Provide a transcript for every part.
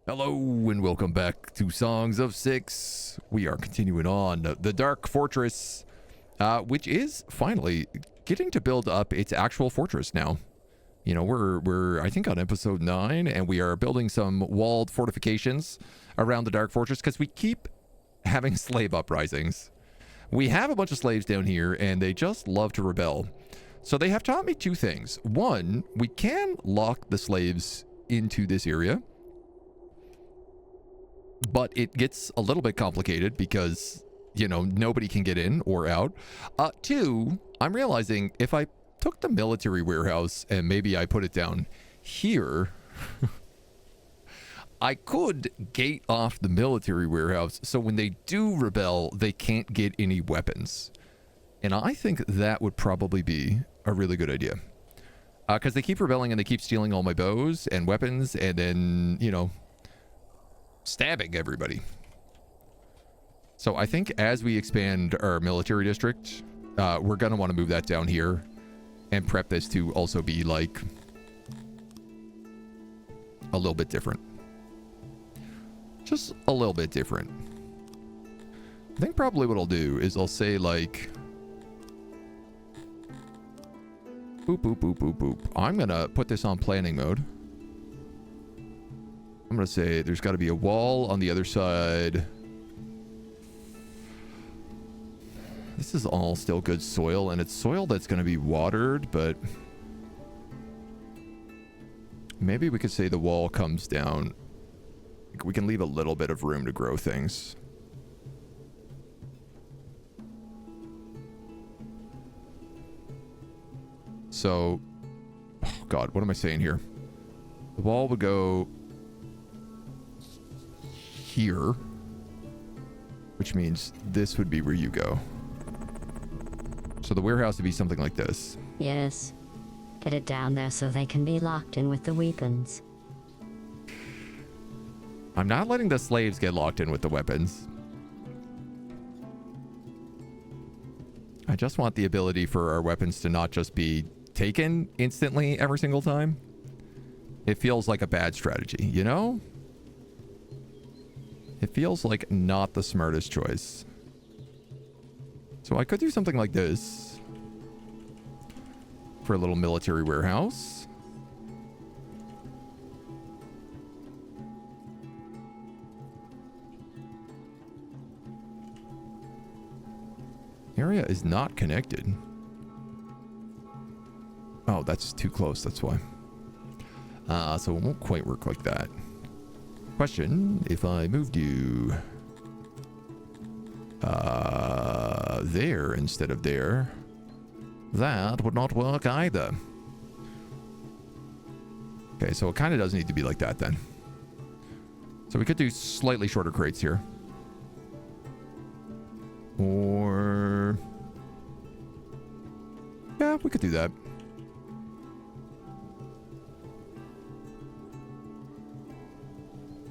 Hello and welcome back to Songs of Syx. We are continuing on the Dark Fortress, which is finally getting to build up its actual fortress now. You know, we're I think on episode 9, and we are building some walled fortifications around the Dark Fortress because we keep having slave uprisings. We have a bunch of slaves down here, and they just love to rebel. So they have taught me two things. One, we can lock the slaves into this area, but it gets a little bit complicated because, you know, nobody can get in or out. Two, I'm realizing if I took the military warehouse and maybe I put it down here, I could gate off the military warehouse so when they do rebel, they can't get any weapons. And I think that would probably be a really good idea. Because they keep rebelling and they keep stealing all my bows and weapons and then, you know, stabbing everybody. So I think as we expand our military district, we're going to want to move that down here and prep this to also be like a little bit different. Just a little bit different. I think probably what I'll do is I'll say like boop, boop, boop, boop, boop. I'm going to put this on planning mode. I'm going to say there's got to be a wall on the other side. This is all still good soil, and it's soil that's going to be watered, but maybe we could say the wall comes down. We can leave a little bit of room to grow things. So, oh God, what am I saying here? The wall would go here, which means this would be where you go. So the warehouse would be something like this. Yes. Get it down there so they can be locked in with the weapons. I'm not letting the slaves get locked in with the weapons. I just want the ability for our weapons to not just be taken instantly every single time. It feels like a bad strategy, you know? It feels like not the smartest choice. So I could do something like this for a little military warehouse. Area is not connected. Oh, that's too close, that's why. So it won't quite work like that. Question, if I moved you there instead of there, that would not work either. Okay, so it kind of does need to be like that then. So we could do slightly shorter crates here. Or yeah, we could do that.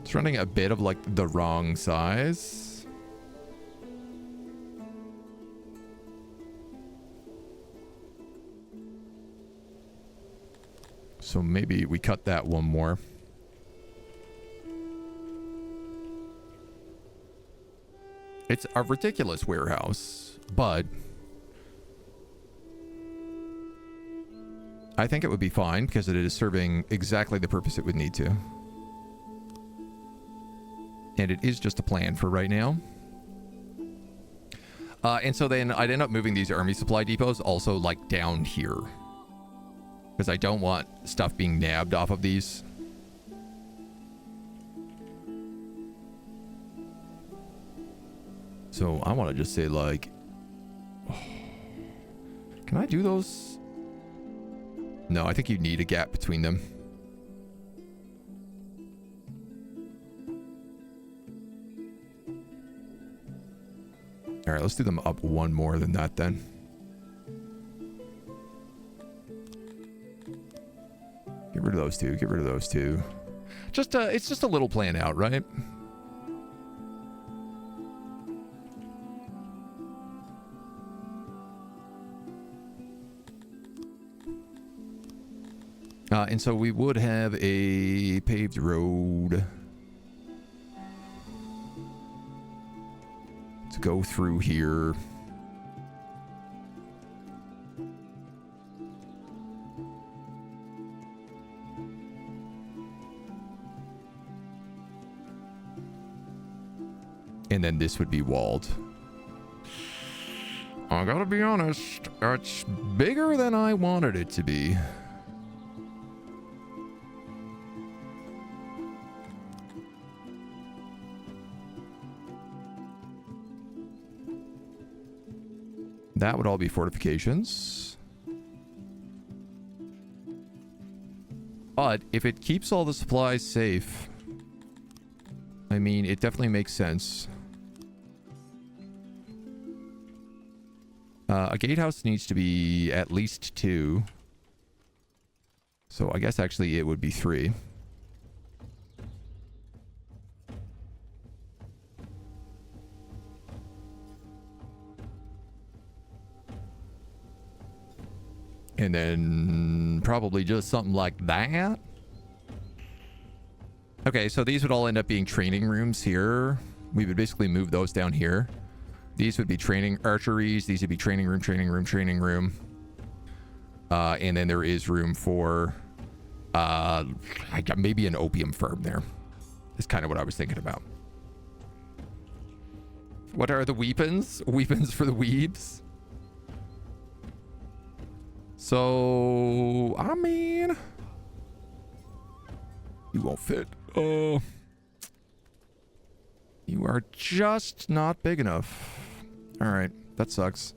It's running a bit of like the wrong size. So maybe we cut that one more. It's a ridiculous warehouse, but I think it would be fine because it is serving exactly the purpose it would need to. And it is just a plan for right now. And so then I'd end up moving these army supply depots also like down here. Because I don't want stuff being nabbed off of these. So I want to just say like, oh, can I do those? No, I think you need a gap between them. All right, let's do them up one more than that then. Get rid of those two. Get rid of those two. Just it's just a little plan out, right? And so we would have a paved road go through here. And then this would be walled. I gotta be honest, it's bigger than I wanted it to be. That would all be fortifications. But if it keeps all the supplies safe, I mean, it definitely makes sense. A gatehouse needs to be at least 2. So I guess actually it would be 3. And then probably just something like that. Okay, so these would all end up being training rooms here. We would basically move those down here. These would be training archeries. These would be training room, training room, training room. And then there is room for maybe an opium farm there. Is kind of what I was thinking about. What are the weapons? Weapons for the weebs? So, I mean, you won't fit. Oh, you are just not big enough. All right, that sucks.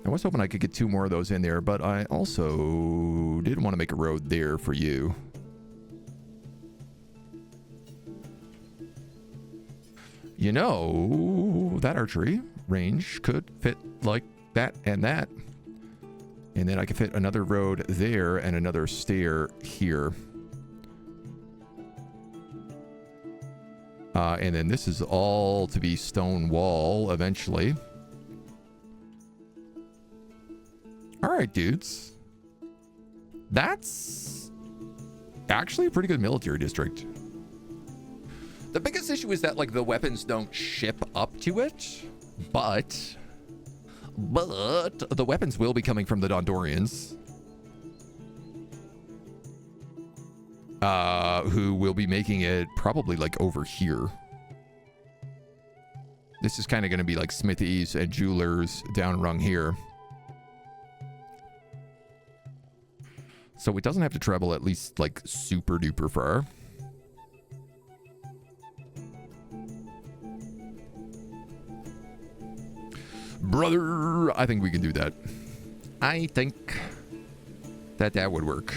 I was hoping I could get 2 more of those in there, but I also didn't want to make a road there for you. You know, that archery range could fit like that and that. And then I could fit another road there and another stair here. And then this is all to be stone wall eventually. All right, dudes. That's actually a pretty good military district. The biggest issue is that, like, the weapons don't ship up to it, but the weapons will be coming from the Dondorians, who will be making it probably like over here. This is kind of going to be like smithies and jewelers down rung here. So it doesn't have to travel at least like super duper far. Brother, I think we can do that. I think that would work.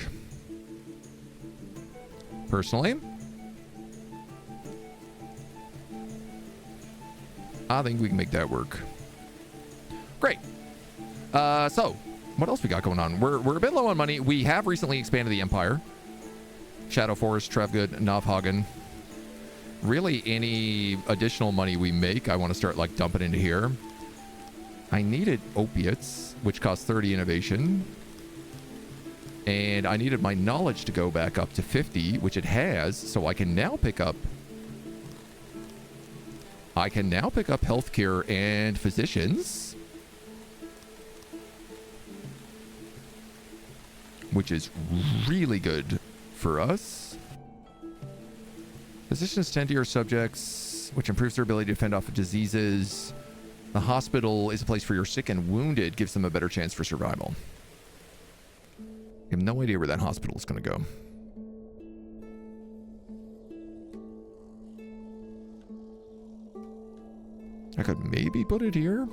Personally, I think we can make that work. Great. So, what else we got going on? We're a bit low on money. We have recently expanded the Empire. Shadow Forest, Trevgood, Novhagen. Really, any additional money we make, I want to start like dumping into here. I needed opiates, which cost 30 innovation. And I needed my knowledge to go back up to 50, which it has, so I can now pick up healthcare and physicians, which is really good for us. Physicians tend to your subjects, which improves their ability to fend off diseases. The hospital is a place for your sick and wounded, gives them a better chance for survival. I have no idea where that hospital is going to go. I could maybe put it here.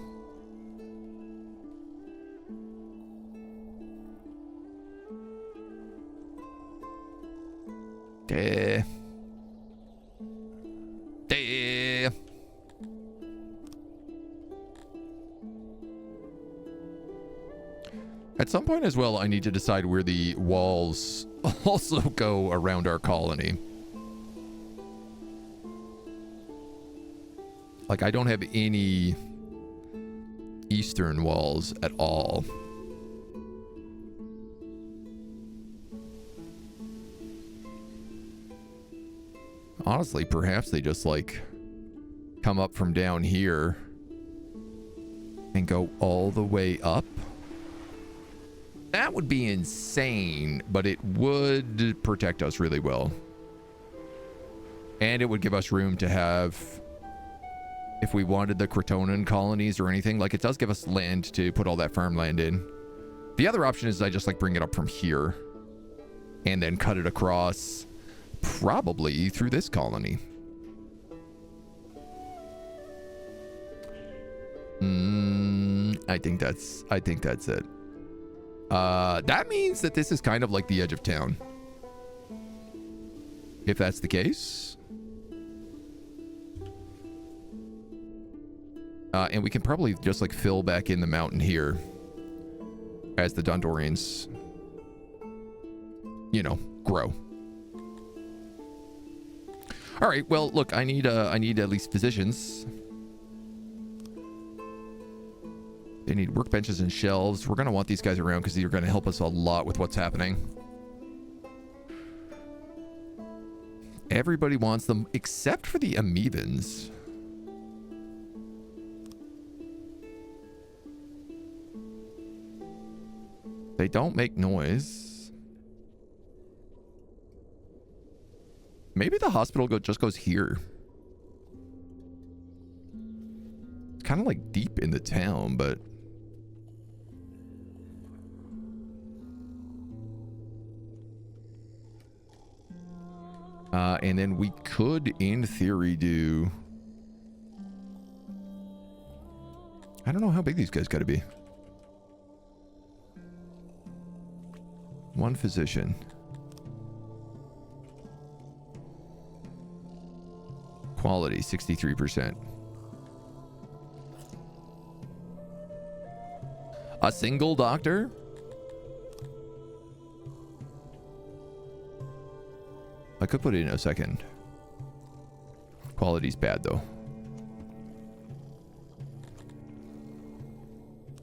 At some point as well, I need to decide where the walls also go around our colony. Like, I don't have any eastern walls at all. honestly, perhaps they just like come up from down here and go all the way up. That would be insane, but it would protect us really well. And it would give us room to have, if we wanted the Cretonan colonies or anything, like it does give us land to put all that farmland in. The other option is I just like bring it up from here and then cut it across, probably through this colony. I think that's it. That means that this is kind of like the edge of town. If that's the case. And we can probably just like fill back in the mountain here as the Dondorians, you know, grow. All right, well, look, I need at least physicians. They need workbenches and shelves. We're going to want these guys around because they're going to help us a lot with what's happening. Everybody wants them except for the amoebans. They don't make noise. Maybe the hospital just goes here. It's kind of like deep in the town, but... and then we could, in theory, do... I don't know how big these guys got to be. One physician. Quality, 63%. A single doctor? I could put it in a second. Quality's bad, though.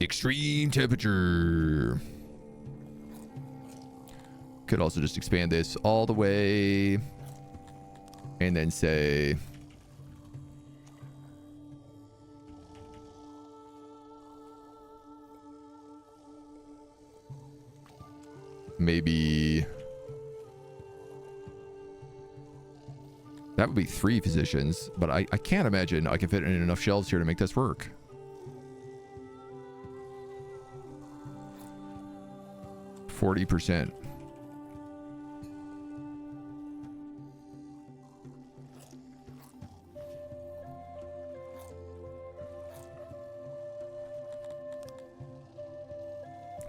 Extreme temperature. Could also just expand this all the way. And then say... maybe... that would be 3 physicians, but I can't imagine I can fit in enough shelves here to make this work. %.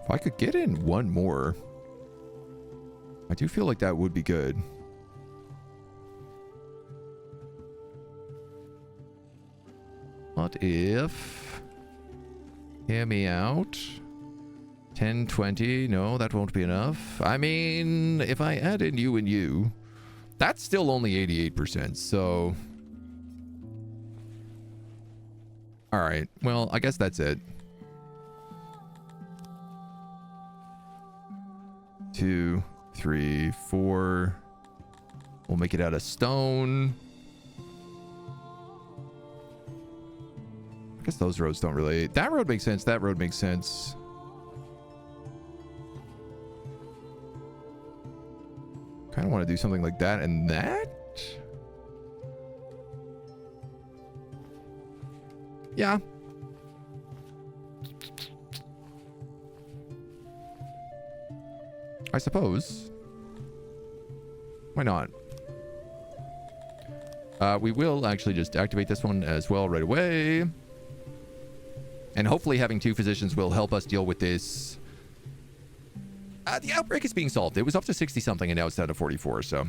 If I could get in one more, I do feel like that would be good. What if... hear me out. 10, 20. No, that won't be enough. I mean, if I add in you and you, that's still only 88%, so... Alright, well, I guess that's it. 2, 3, 4. We'll make it out of stone. I guess those roads don't really... that road makes sense. That road makes sense. Kind of want to do something like that and that. Yeah. I suppose. Why not? We will actually just activate this one as well right away. And hopefully having 2 physicians will help us deal with this. The outbreak is being solved. It was up to 60 something and now it's down to 44, so.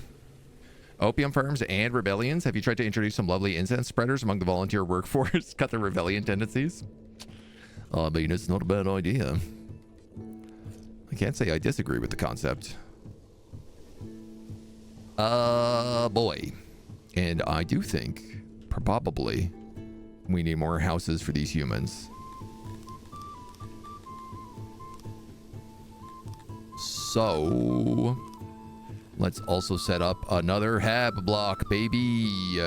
Opium farms and rebellions. Have you tried to introduce some lovely incense spreaders among the volunteer workforce? Cut their rebellion tendencies? I mean, it's not a bad idea. I can't say I disagree with the concept. Boy. And I do think, probably, we need more houses for these humans. So, Let's also set up another hab block, baby.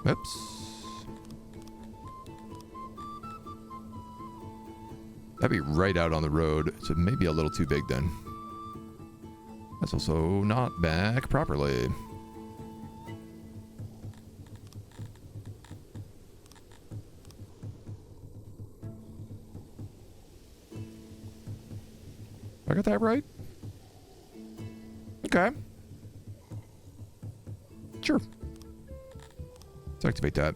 Oops. That'd be right out on the road, so maybe a little too big then. That's also not back properly. I got that right? Okay. Sure. Let's activate that.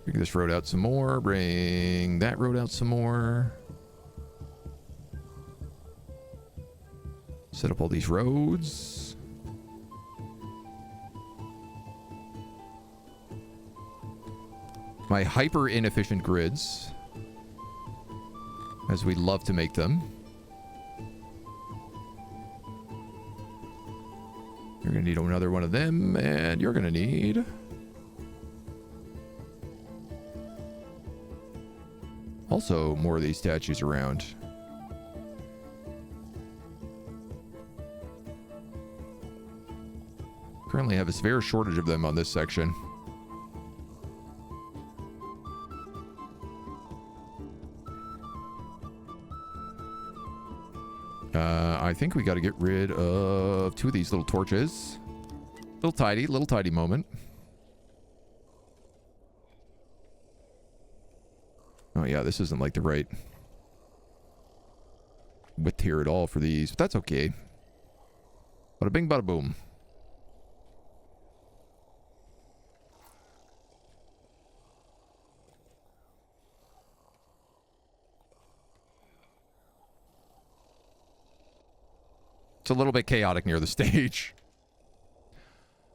Bring this road out some more. Bring that road out some more. Set up all these roads. My hyper inefficient grids, as we love to make them. You're going to need another one of them, and you're going to need... also more of these statues around. Currently have a severe shortage of them on this section. I think we got to get rid of 2 of these little torches. Little tidy moment. Oh yeah, this isn't like the right width here at all for these, but that's okay. Bada bing, bada boom. It's a little bit chaotic near the stage.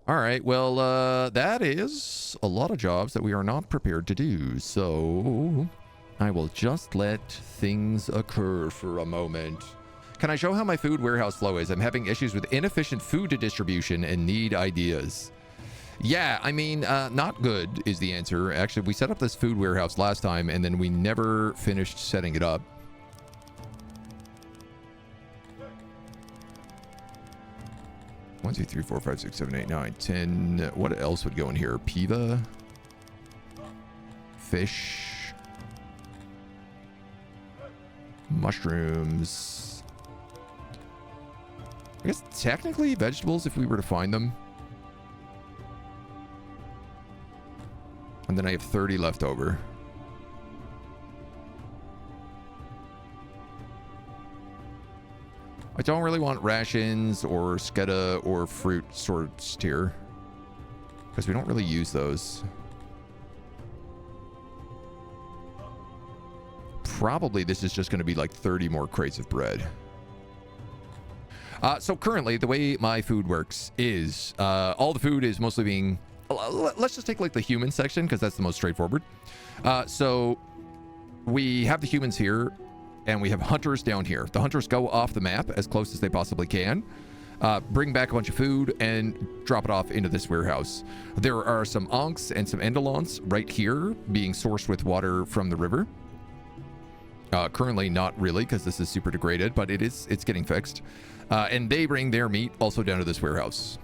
All right, well, that is a lot of jobs that we are not prepared to do, so I will just let things occur for a moment. Can I show how my food warehouse flow is? I'm having issues with inefficient food distribution and need ideas. Yeah, I mean, not good is the answer. Actually, we set up this food warehouse last time, and then we never finished setting it up. 1, 2, 3, 4, 5, 6, 7, 8, 9, 10. What else would go in here? Piva. Fish. Mushrooms. I guess technically vegetables if we were to find them. And then I have 30 left over. I don't really want rations or sketa or fruit sorts here, because we don't really use those. Probably this is just going to be like 30 more crates of bread. So currently the way my food works is all the food is mostly being... Let's just take like the human section because that's the most straightforward. So we have the humans here. And we have hunters down here. The hunters go off the map as close as they possibly can, bring back a bunch of food, and drop it off into this warehouse. There are some onks and some endolons right here being sourced with water from the river. Currently not really, because this is super degraded, but it's getting fixed. And they bring their meat also down to this warehouse.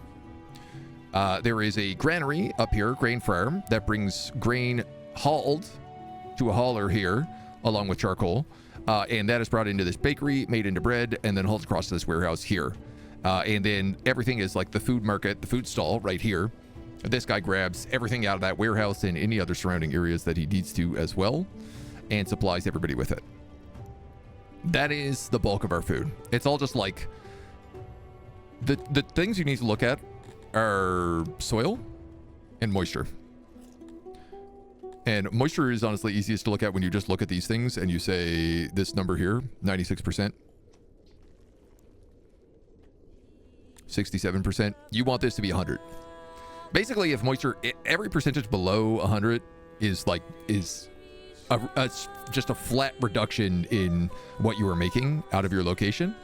There is a granary up here, grain farm, that brings grain hauled to a hauler here, along with charcoal. And that is brought into this bakery, made into bread, and then hauled across to this warehouse here. And then everything is like the food market, the food stall right here. This guy grabs everything out of that warehouse and any other surrounding areas that he needs to as well, and supplies everybody with it. That is the bulk of our food. It's all just like... The things you need to look at are soil and moisture. And moisture is honestly easiest to look at when you just look at these things and you say this number here, 96%. 67%. You want this to be 100. Basically, if moisture, every percentage below 100 is just a flat reduction in what you are making out of your location.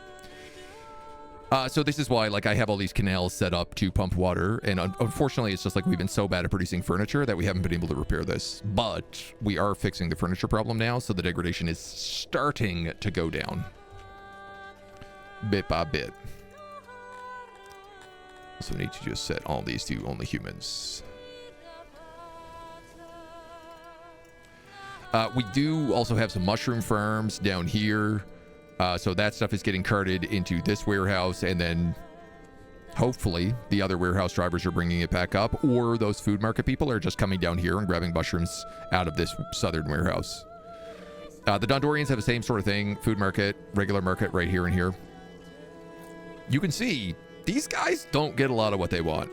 So this is why, like, I have all these canals set up to pump water, and unfortunately, it's just like we've been so bad at producing furniture that we haven't been able to repair this. But we are fixing the furniture problem now, so the degradation is starting to go down. Bit by bit. So we need to just set all these to only humans. We do also have some mushroom farms down here. So that stuff is getting carted into this warehouse, and then hopefully the other warehouse drivers are bringing it back up, or those food market people are just coming down here and grabbing mushrooms out of this southern warehouse. The Dondorians have the same sort of thing. Food market, regular market right here and here. You can see these guys don't get a lot of what they want.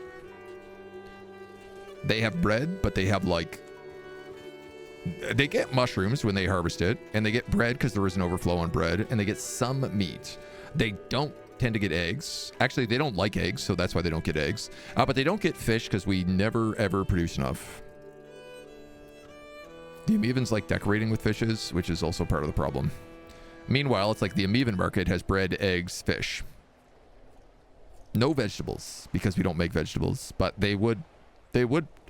They have bread, but they have they get mushrooms when they harvest it, and they get bread because there is an overflow on bread, and they get some meat. They don't tend to get eggs. Actually, they don't like eggs, so that's why they don't get eggs. But they don't get fish because we never, ever produce enough. The Amevans like decorating with fishes, which is also part of the problem. Meanwhile, it's like the Amevan market has bread, eggs, fish. No vegetables, because we don't make vegetables, but they would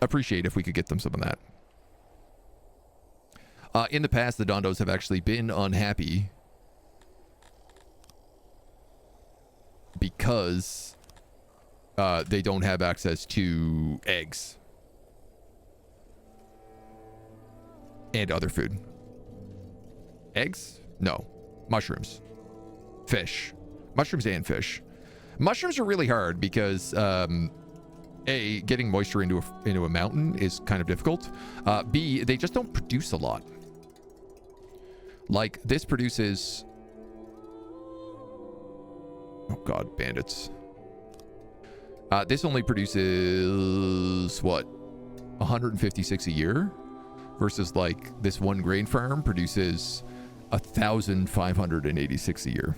appreciate if we could get them some of that. In the past, the Dondos have actually been unhappy because they don't have access to eggs and other food. Eggs? No. Mushrooms. Fish. Mushrooms and fish. Mushrooms are really hard because A, getting moisture into a mountain is kind of difficult. B, they just don't produce a lot. Like, this produces... Oh, God, bandits. This only produces, what, 156 a year? Versus, like, this one grain farm produces 1,586 a year.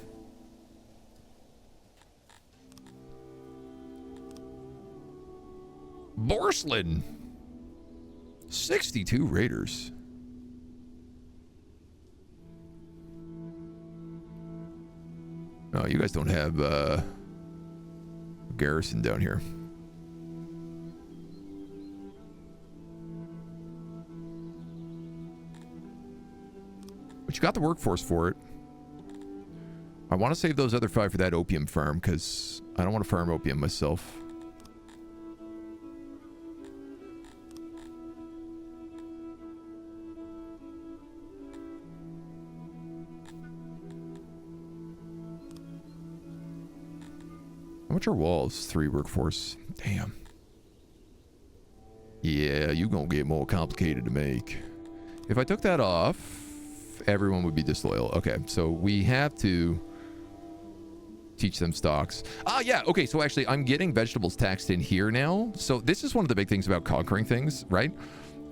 Borslin! 62 raiders. Oh, you guys don't have garrison down here. But you got the workforce for it. I want to save those other 5 for that opium farm, because I don't want to farm opium myself. How much are walls? 3 workforce. Damn. Yeah, you gonna get more complicated to make. If I took that off, everyone would be disloyal. Okay, so we have to teach them stocks. Yeah, okay, so actually I'm getting vegetables taxed in here now. So this is one of the big things about conquering things, right?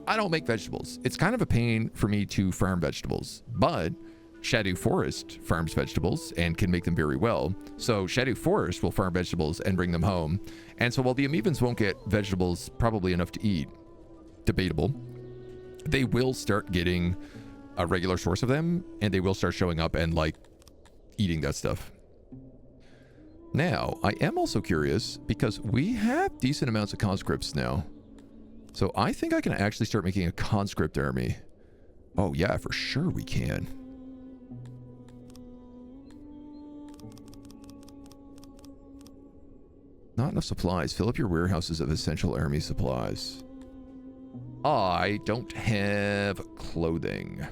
I don't make vegetables. It's kind of a pain for me to farm vegetables, but Shadow Forest farms vegetables and can make them very well. So Shadow Forest will farm vegetables and bring them home. And so while the Amevans won't get vegetables probably enough to eat, debatable, they will start getting a regular source of them, and they will start showing up and, like, eating that stuff. Now, I am also curious because we have decent amounts of conscripts now. So I think I can actually start making a conscript army. Oh yeah, for sure we can. Not enough supplies. Fill up your warehouses of essential army supplies. I don't have clothing.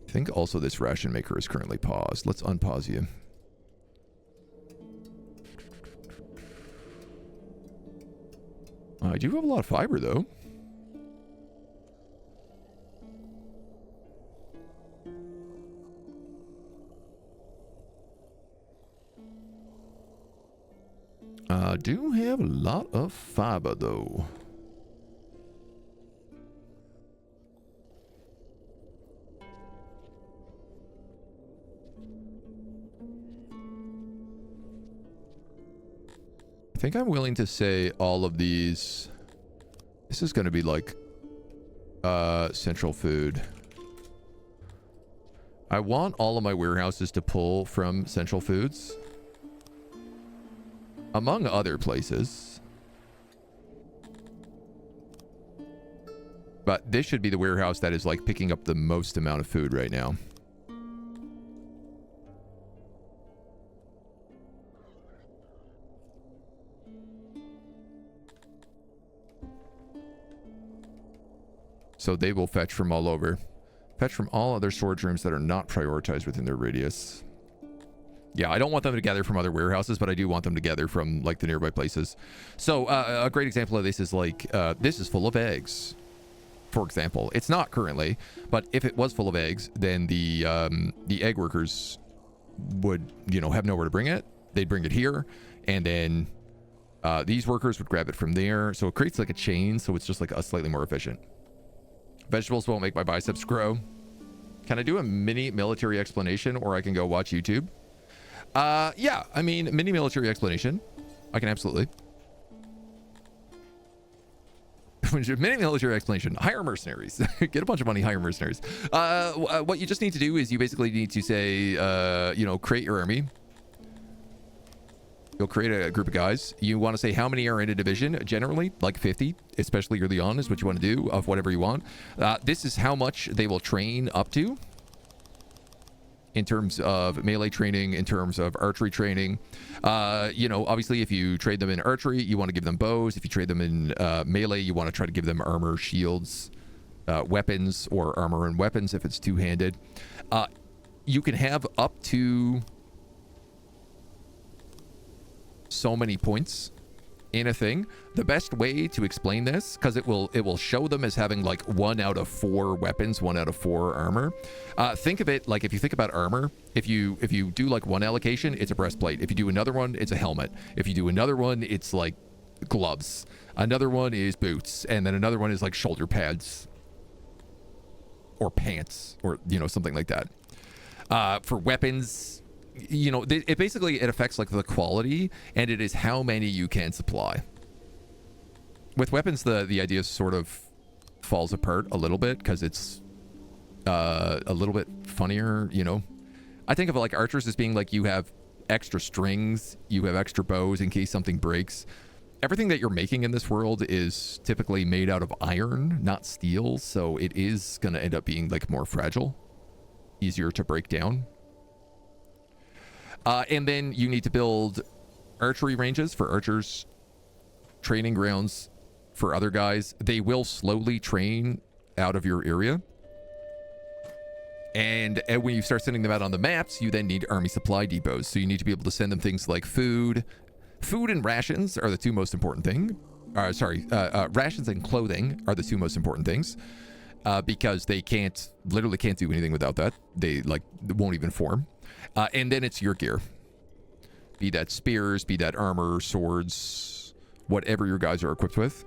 I think also this ration maker is currently paused. Let's unpause you. I do have a lot of fiber, though. I do have a lot of fiber, though. I think I'm willing to say all of these. This is going to be like central food. I want all of my warehouses to pull from Central Foods, among other places. But this should be the warehouse that is like picking up the most amount of food right now. So they will fetch from all over. Fetch from all other storage rooms that are not prioritized within their radius. Yeah, I don't want them to gather from other warehouses, but I do want them to gather from like the nearby places. So a great example of this is like, this is full of eggs, for example. It's not currently, but if it was full of eggs, then the egg workers would, you know, have nowhere to bring it. They'd bring it here, and then these workers would grab it from there. So it creates like a chain, so it's just like a slightly more efficient. Vegetables won't make my biceps grow. Can I do a mini military explanation, or I can go watch YouTube? Yeah, I mean, mini military explanation. I can absolutely. Mini military explanation. Hire mercenaries. Get a bunch of money, hire mercenaries. What you just need to do is you basically need to say, you know, create your army. You'll create a group of guys. You want to say how many are in a division. Generally, like 50, especially early on, is what you want to do of whatever you want. This is how much they will train up to in terms of melee training, in terms of archery training. You know, obviously, if you trade them in archery, you want to give them bows. If you trade them in melee, you want to try to give them armor, shields, weapons, or armor and weapons if it's two-handed. You can have up to so many points in a thing. The best way to explain this, because it will show them as having like 1 out of 4 weapons, 1 out of 4 armor. Think of it like, if you think about armor, if you do like one allocation, it's a breastplate. If you do another one, it's a helmet. If you do another one, it's like gloves. Another one is boots, and then another one is like shoulder pads or pants, or, you know, something like that. For weapons, you know, it basically, it affects like the quality, and it is how many you can supply. With weapons, the idea sort of falls apart a little bit, because it's a little bit funnier, you know. I think of like archers as being like, you have extra strings, you have extra bows in case something breaks. Everything that you're making in this world is typically made out of iron, not steel, so it is going to end up being like more fragile, easier to break down. And then you need to build archery ranges for archers, training grounds for other guys. They will slowly train out of your area. And when you start sending them out on the maps, you then need army supply depots. So you need to be able to send them things like food. Food and rations are the two most important things. Rations and clothing are the two most important things. Because they literally can't do anything without that. They like won't even form. And then it's your gear. Be that spears, be that armor, swords, whatever your guys are equipped with.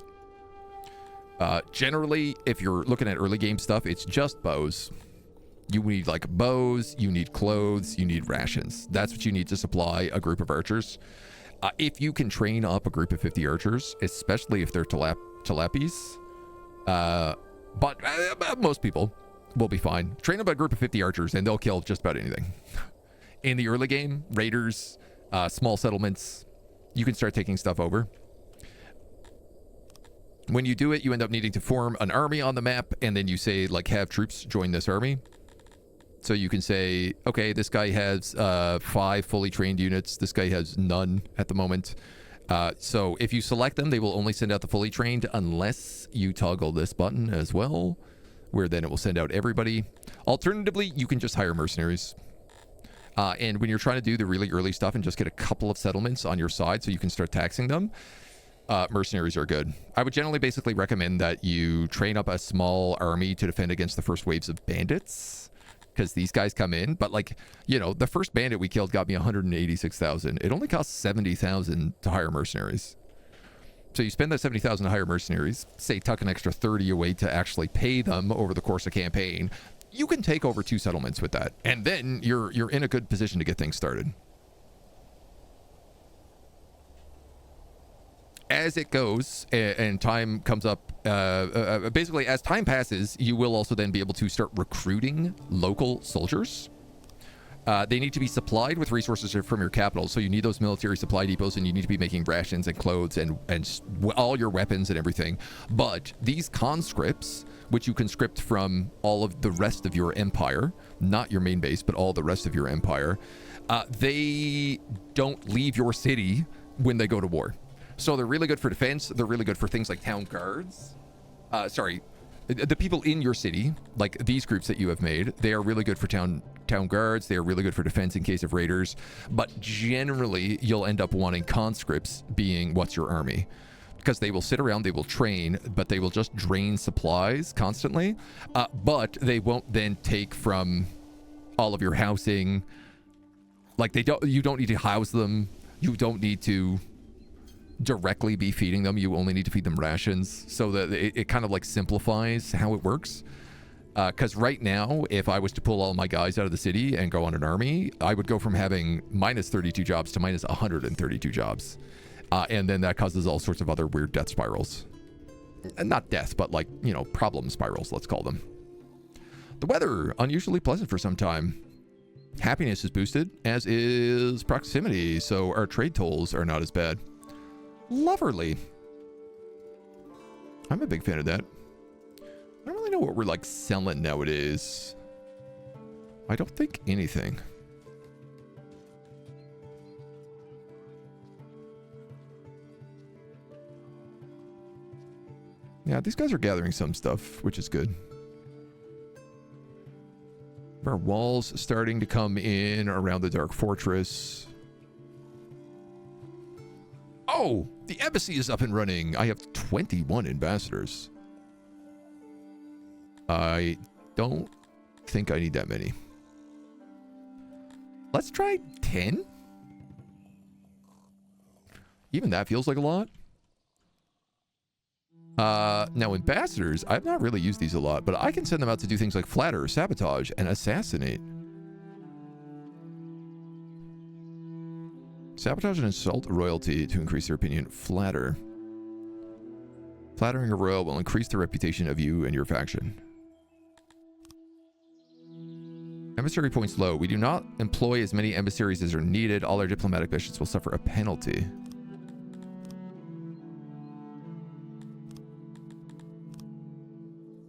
Generally, if you're looking at early game stuff, it's just bows. You need like bows, you need clothes, you need rations. That's what you need to supply a group of archers. If you can train up a group of 50 archers, especially if they're talapis, but most people will be fine. Train up a group of 50 archers and they'll kill just about anything. In the early game, raiders, small settlements, you can start taking stuff over. When you do it, you end up needing to form an army on the map, and then you say, like, have troops join this army. So you can say, okay, this guy has 5 fully trained units. This guy has none at the moment. So if you select them, they will only send out the fully trained unless you toggle this button as well, where then it will send out everybody. Alternatively, you can just hire mercenaries. And when you're trying to do the really early stuff and just get a couple of settlements on your side so you can start taxing them, mercenaries are good. I would generally basically recommend that you train up a small army to defend against the first waves of bandits, because these guys come in. But like, you know, the first bandit we killed got me 186,000. It only costs 70,000 to hire mercenaries. So you spend that 70,000 to hire mercenaries, say tuck an extra 30 away to actually pay them over the course of campaign. You can take over 2 settlements with that, and then you're in a good position to get things started. as it goes and time comes up, basically as time passes, you will also then be able to start recruiting local soldiers. They need to be supplied with resources from your capital, so you need those military supply depots, and you need to be making rations and clothes and all your weapons and everything. But these conscripts, which you conscript from all of the rest of your empire, not your main base, but all the rest of your empire, they don't leave your city when they go to war. So they're really good for defense. They're really good for things like town guards. The people in your city, like these groups that you have made, they are really good for town guards. They are really good for defense in case of raiders. But generally, you'll end up wanting conscripts being what's your army. Because they will sit around, they will train, but they will just drain supplies constantly. But they won't then take from all of your housing. Like you don't need to house them. You don't need to directly be feeding them. You only need to feed them rations, so that it kind of like simplifies how it works. Because right now, if I was to pull all my guys out of the city and go on an army, I would go from having minus 32 jobs to minus 132 jobs. And then that causes all sorts of other weird death spirals. Not death, but like, you know, problem spirals, let's call them. The weather, unusually pleasant for some time. Happiness is boosted, as is proximity, so our trade tolls are not as bad. Loverly. I'm a big fan of that. I don't really know what we're like selling nowadays. I don't think anything. Yeah, these guys are gathering some stuff, which is good. Our walls starting to come in around the Dark Fortress. Oh, the embassy is up and running. I have 21 ambassadors. I don't think I need that many. Let's try 10. Even that feels like a lot. Now ambassadors, I've not really used these a lot, but I can send them out to do things like flatter, sabotage, and assassinate. Sabotage and insult royalty to increase their opinion. Flatter. Flattering a royal will increase the reputation of you and your faction. Emissary points low. We do not employ as many emissaries as are needed. All our diplomatic missions will suffer a penalty.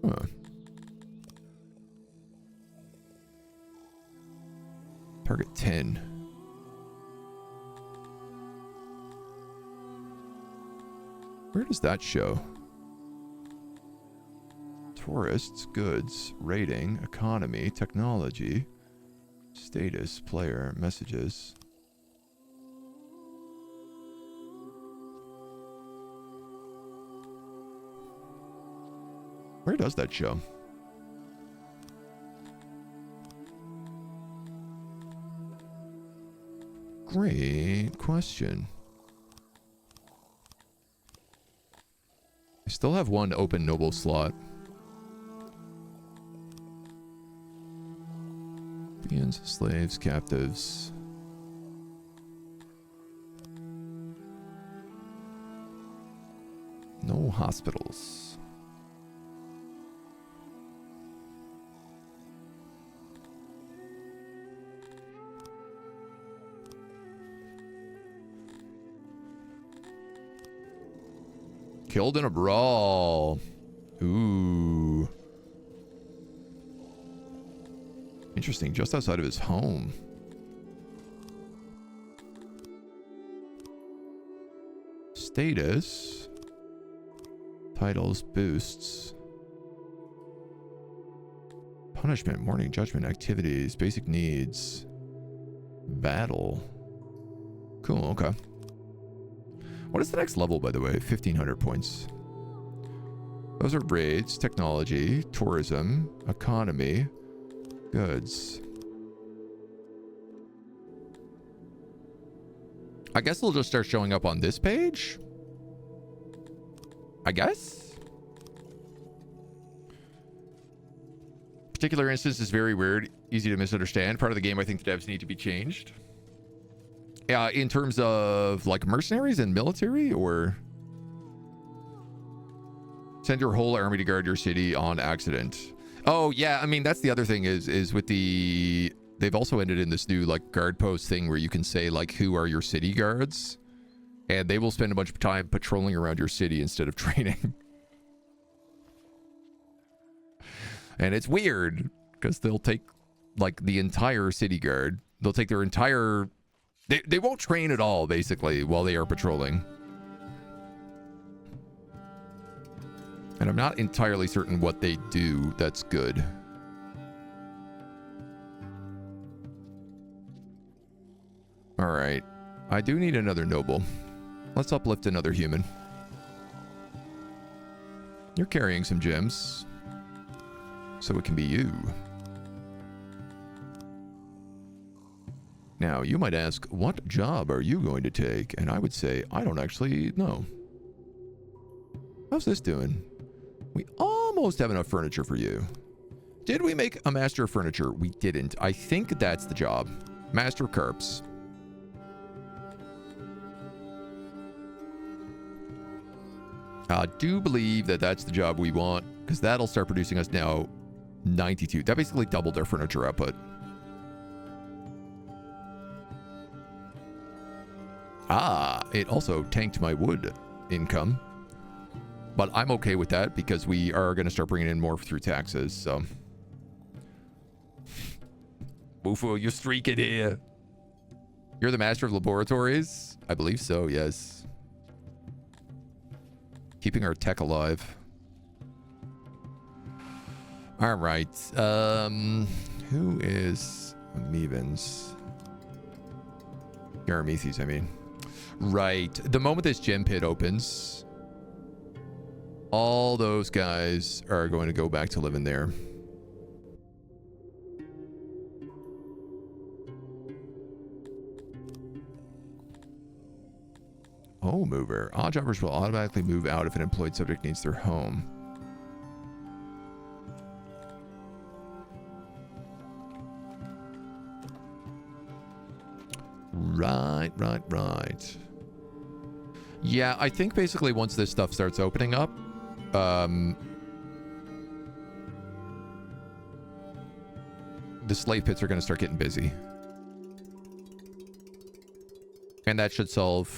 Huh. Target 10. Where does that show? Tourists, goods, rating, economy, technology, status, player, messages. Where does that show? Great question. I still have one open noble slot. Indians, slaves, captives. No hospitals. Killed in a brawl. Ooh. Interesting, just outside of his home. Status. Titles, boosts. Punishment, mourning, judgment, activities, basic needs. Battle. Cool, okay. What is the next level, by the way? 1,500 points. Those are raids, technology, tourism, economy, goods. I guess they'll just start showing up on this page? I guess? Particular instance is very weird, easy to misunderstand. Part of the game, I think the devs need to be changed. In terms of like mercenaries and military, or Send your whole army to guard your city on accident. Oh, yeah. I mean, that's the other thing is with the... They've also ended in this new, like, guard post thing where you can say, like, who are your city guards? And they will spend a bunch of time patrolling around your city instead of training. And it's weird, because they'll take, like, the entire city guard. They'll take their entire... They won't train at all, basically, while they are patrolling. And I'm not entirely certain what they do that's good. Alright. I do need another noble. Let's uplift another human. You're carrying some gems. So it can be you. Now, you might ask, what job are you going to take? And I would say, I don't actually know. How's this doing? We almost have enough furniture for you. Did we make a master of furniture? We didn't. I think that's the job. Master Carps. I do believe that that's the job we want, because that'll start producing us now 92. That basically doubled our furniture output. Ah, it also tanked my wood income. But I'm okay with that because we are going to start bringing in more through taxes, so. Bufo, you're streaking here. You're the master of laboratories? I believe so, yes. Keeping our tech alive. All right. Who is Mevans? Aramithes, I mean. Right. The moment this gem pit opens... all those guys are going to go back to living there. Home mover. Odd jobbers will automatically move out if an employed subject needs their home. Right. Yeah, I think basically once this stuff starts opening up, the slave pits are going to start getting busy. And that should solve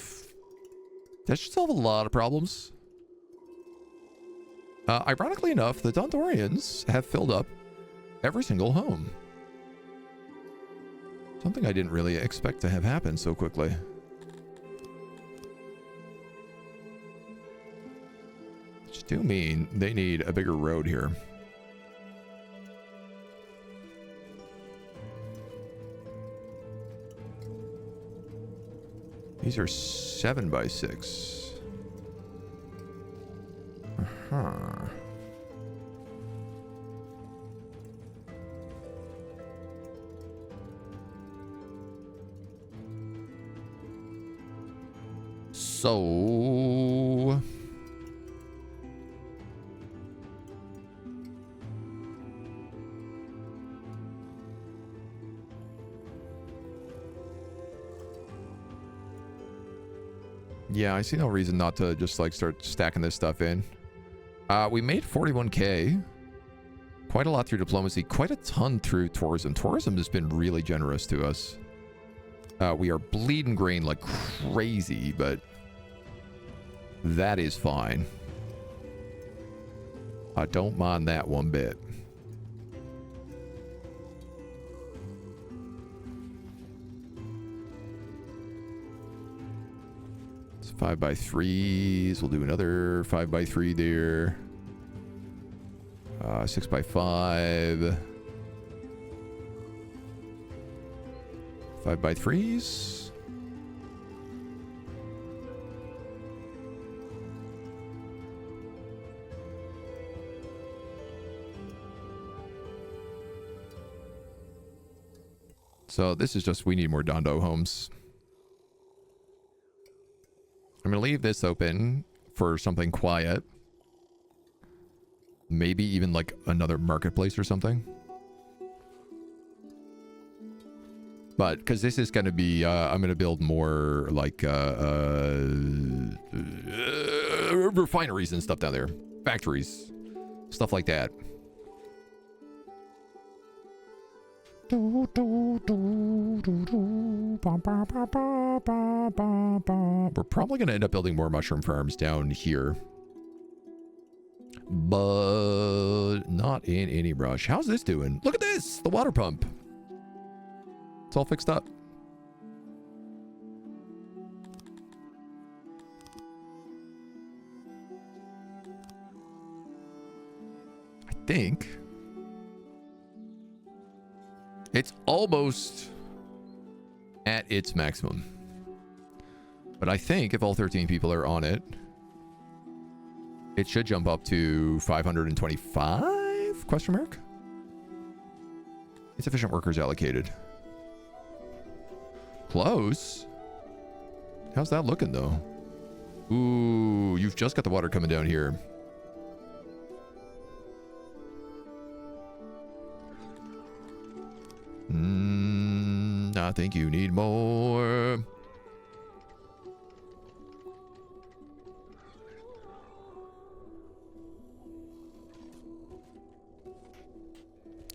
a lot of problems. Ironically enough, the Dondorians have filled up every single home. Something I didn't really expect to have happen so quickly. Which do mean they need a bigger road here. These are 7x6. Uh-huh. So... yeah, I see no reason not to just like start stacking this stuff in. We made 41k. Quite a lot through diplomacy. Quite a ton through tourism. Tourism has been really generous to us. We are bleeding grain like crazy, but that is fine. I don't mind that one bit. It's 5x3s. We'll do another 5x3 there. 6x5. 5x3s. So this is just, we need more Dondo homes. I'm going to leave this open for something quiet. Maybe even like another marketplace or something. But because this is going to be, I'm going to build more like refineries and stuff down there. factories, stuff like that. We're probably going to end up building more mushroom farms down here, but not in any rush. How's this doing? Look at this, the water pump. It's all fixed up. I think it's almost at its maximum. But I think if all 13 people are on it, it should jump up to 525? Question mark? Insufficient workers allocated. Close. How's that looking though? Ooh, you've just got the water coming down here. I think you need more.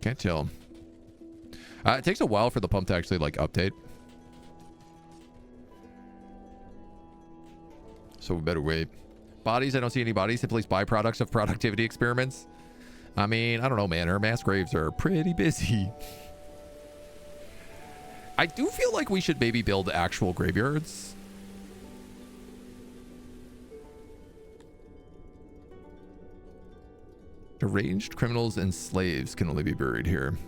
Can't tell. It takes a while for the pump to actually like update. So we better wait. Bodies, I don't see any bodies. Simply byproducts of productivity experiments. I mean, I don't know, man. Our mass graves are pretty busy. I do feel like we should maybe build actual graveyards. Deranged criminals and slaves can only be buried here.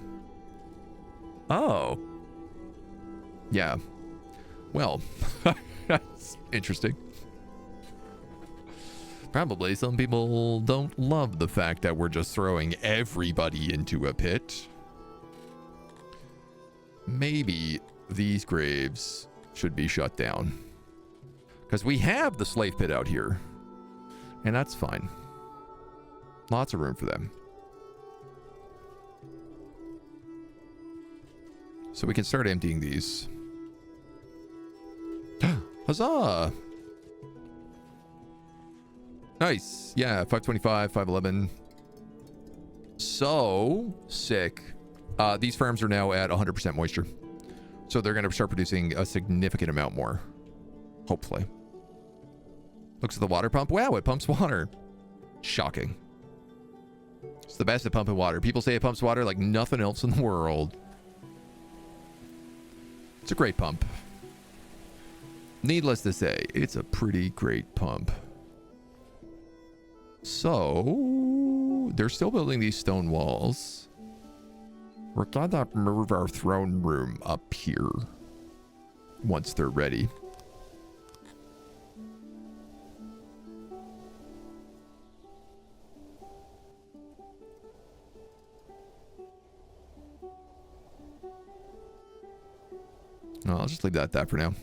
Oh. Yeah. Well, that's interesting. Probably some people don't love the fact that we're just throwing everybody into a pit. Maybe these graves should be shut down. Because we have the slave pit out here. And that's fine. Lots of room for them. So we can start emptying these. Huzzah! Nice. Yeah, 525, 511. So sick. These farms are now at 100% moisture. So they're going to start producing a significant amount more. Hopefully. Looks at the water pump. Wow, it pumps water. Shocking. It's the best at pumping water. People say it pumps water like nothing else in the world. It's a great pump. Needless to say, it's a pretty great pump. So, they're still building these stone walls. We're gonna move our throne room up here once they're ready. No, I'll just leave that at that for now.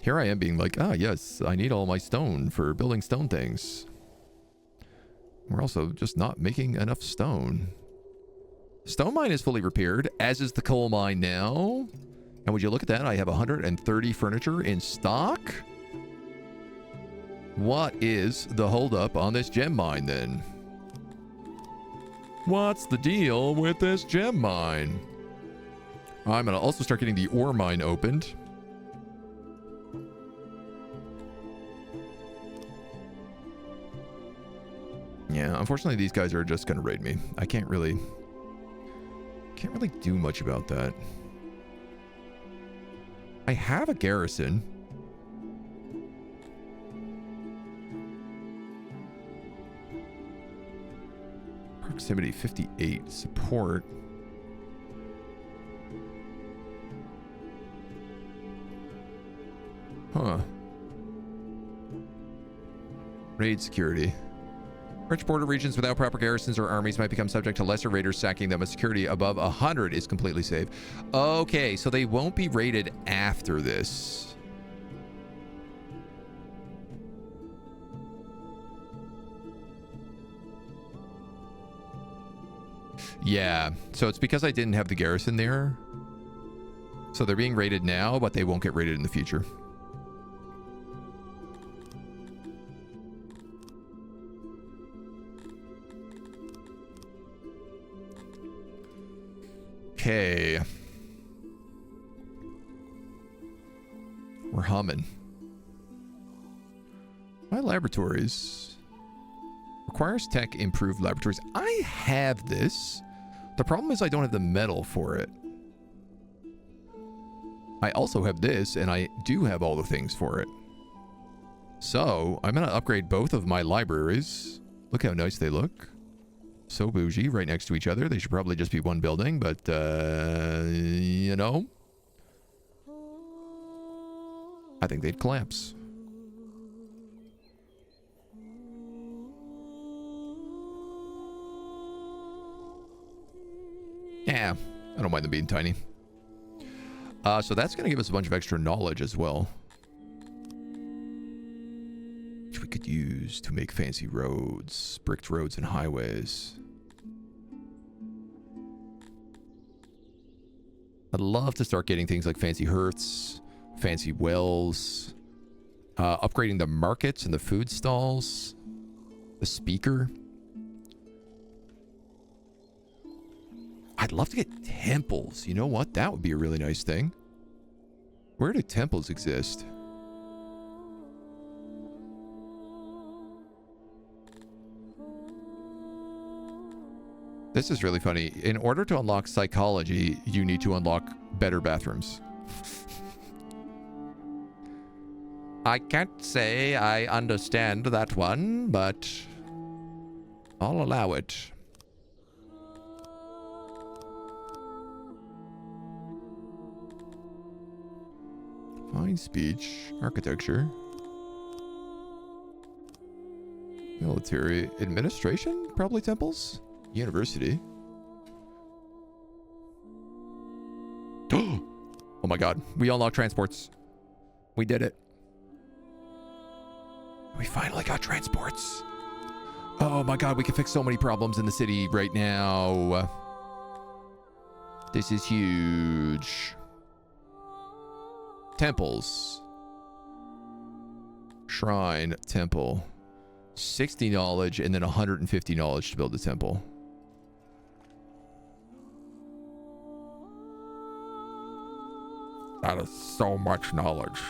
Here I am being like, yes, I need all my stone for building stone things. We're also just not making enough stone. Stone mine is fully repaired, as is the coal mine now. And would you look at that? I have 130 furniture in stock. What is the holdup on this gem mine then? What's the deal with this gem mine? I'm going to also start getting the ore mine opened. Yeah, unfortunately these guys are just going to raid me. I can't really do much about that. I have a garrison. Proximity 58. Support. Huh. Raid security. Rich border regions without proper garrisons or armies might become subject to lesser raiders sacking them. A security above 100 is completely safe. Okay, so they won't be raided after this. Yeah, so it's because I didn't have the garrison there. So they're being raided now, but they won't get raided in the future. Okay. We're humming. My laboratories. Requires tech improved laboratories. I have this. The problem is I don't have the metal for it. I also have this, and I do have all the things for it. So, I'm going to upgrade both of my libraries. Look how nice they look. So bougie, right next to each other. They should probably just be one building, but, you know. I think they'd collapse. Yeah, I don't mind them being tiny. So that's going to give us a bunch of extra knowledge as well, which we could use to make fancy roads, bricked roads and highways. I'd love to start getting things like fancy hearths, fancy wells, upgrading the markets and the food stalls, the speaker. I'd love to get temples. You know what? That would be a really nice thing. Where do temples exist? This is really funny. In order to unlock psychology, you need to unlock better bathrooms. I can't say I understand that one, but I'll allow it. Fine speech, architecture, military, administration, probably temples, university. Oh my god, we unlocked transports. We did it. We finally got transports. Oh my god, we can fix so many problems in the city right now. This is huge. Temples. Shrine, temple. 60 knowledge and then 150 knowledge to build a temple. That is so much knowledge.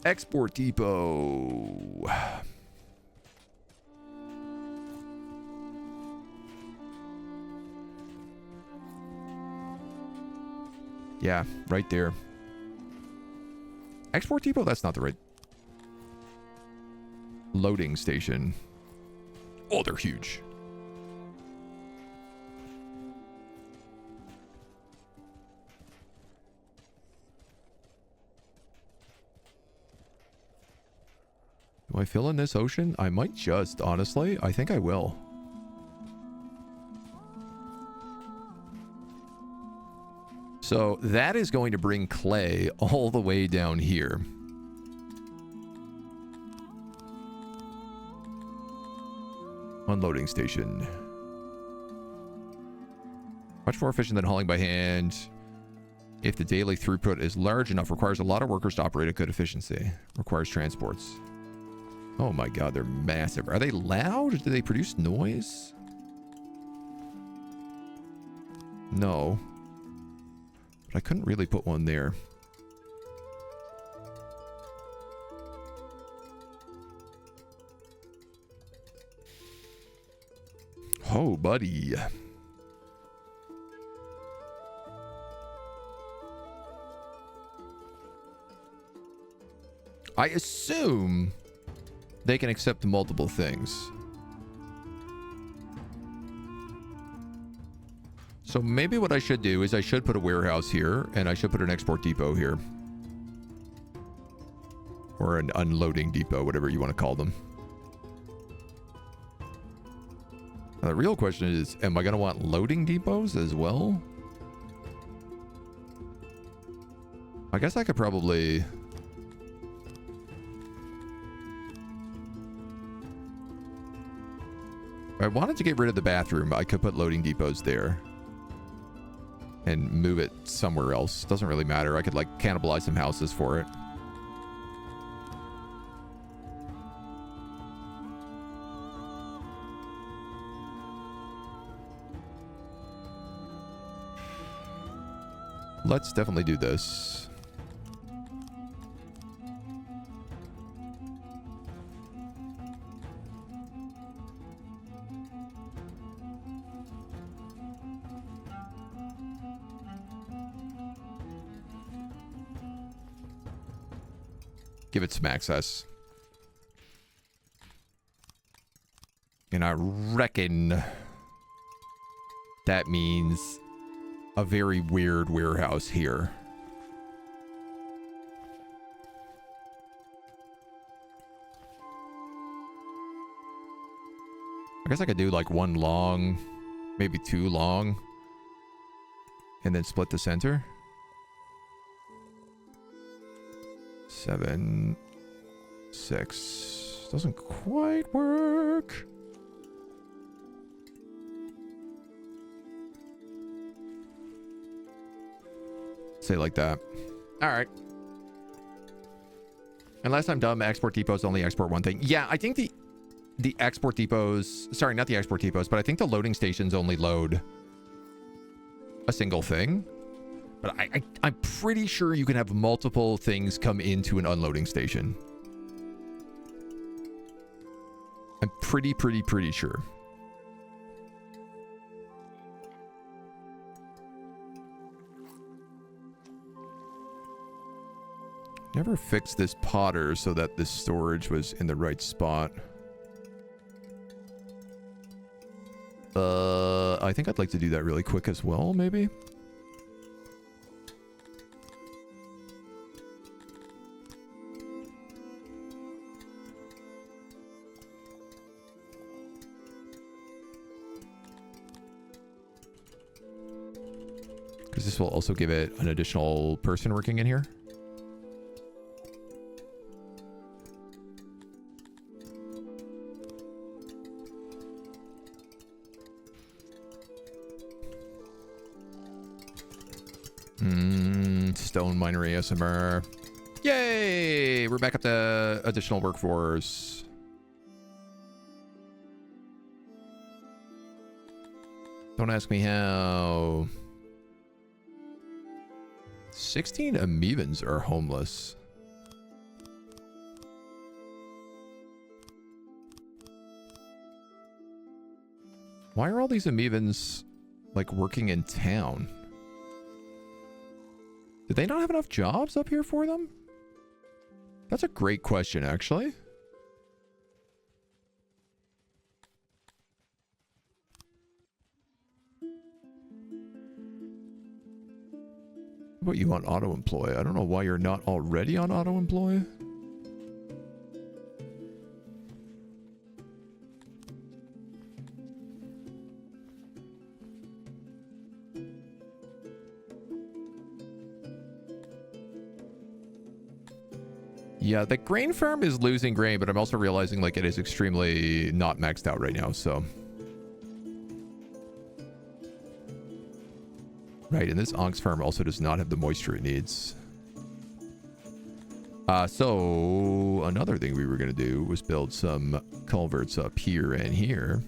Export depot. Yeah, right there. Export depot? That's not the right. Loading station. Oh, they're huge. Do I fill in this ocean? I might just, honestly. I think I will. So that is going to bring clay all the way down here. Unloading station. Much more efficient than hauling by hand. If the daily throughput is large enough, requires a lot of workers to operate at good efficiency. Requires transports. Oh my god, they're massive. Are they loud? Do they produce noise? No. But I couldn't really put one there. Oh, buddy. I assume they can accept multiple things. So maybe what I should do is I should put a warehouse here, and I should put an export depot here. Or an unloading depot, whatever you want to call them. Now, the real question is, am I going to want loading depots as well? I guess I could probably... If I wanted to get rid of the bathroom, I could put loading depots there. And move it somewhere else. Doesn't really matter. I could, like, cannibalize some houses for it. let's definitely do this. Give it some access. And I reckon that means a very weird warehouse here. I guess I could do like one long, maybe two long, and then split the center. 7, 6. Doesn't quite work. Say like that. All right. Unless I'm dumb, export depots only export one thing. Yeah, I think the export depots, sorry, not the export depots, but I think the loading stations only load a single thing. But I'm pretty sure you can have multiple things come into an unloading station. I'm pretty sure. Never fixed this potter so that this storage was in the right spot. I think I'd like to do that really quick as well, maybe. Because this will also give it an additional person working in here. Stone miner ASMR. Yay! We're back up to additional workforce. Don't ask me how. 16 amoebans are homeless. Why are all these amoebans like working in town? Did they not have enough jobs up here for them? That's a great question, actually. How about you on auto-employ? I don't know why you're not already on auto-employ. Yeah, the grain farm is losing grain, but I'm also realizing like it is extremely not maxed out right now, so. Right, and this ox farm also does not have the moisture it needs. So another thing we were going to do was build some culverts up here and here.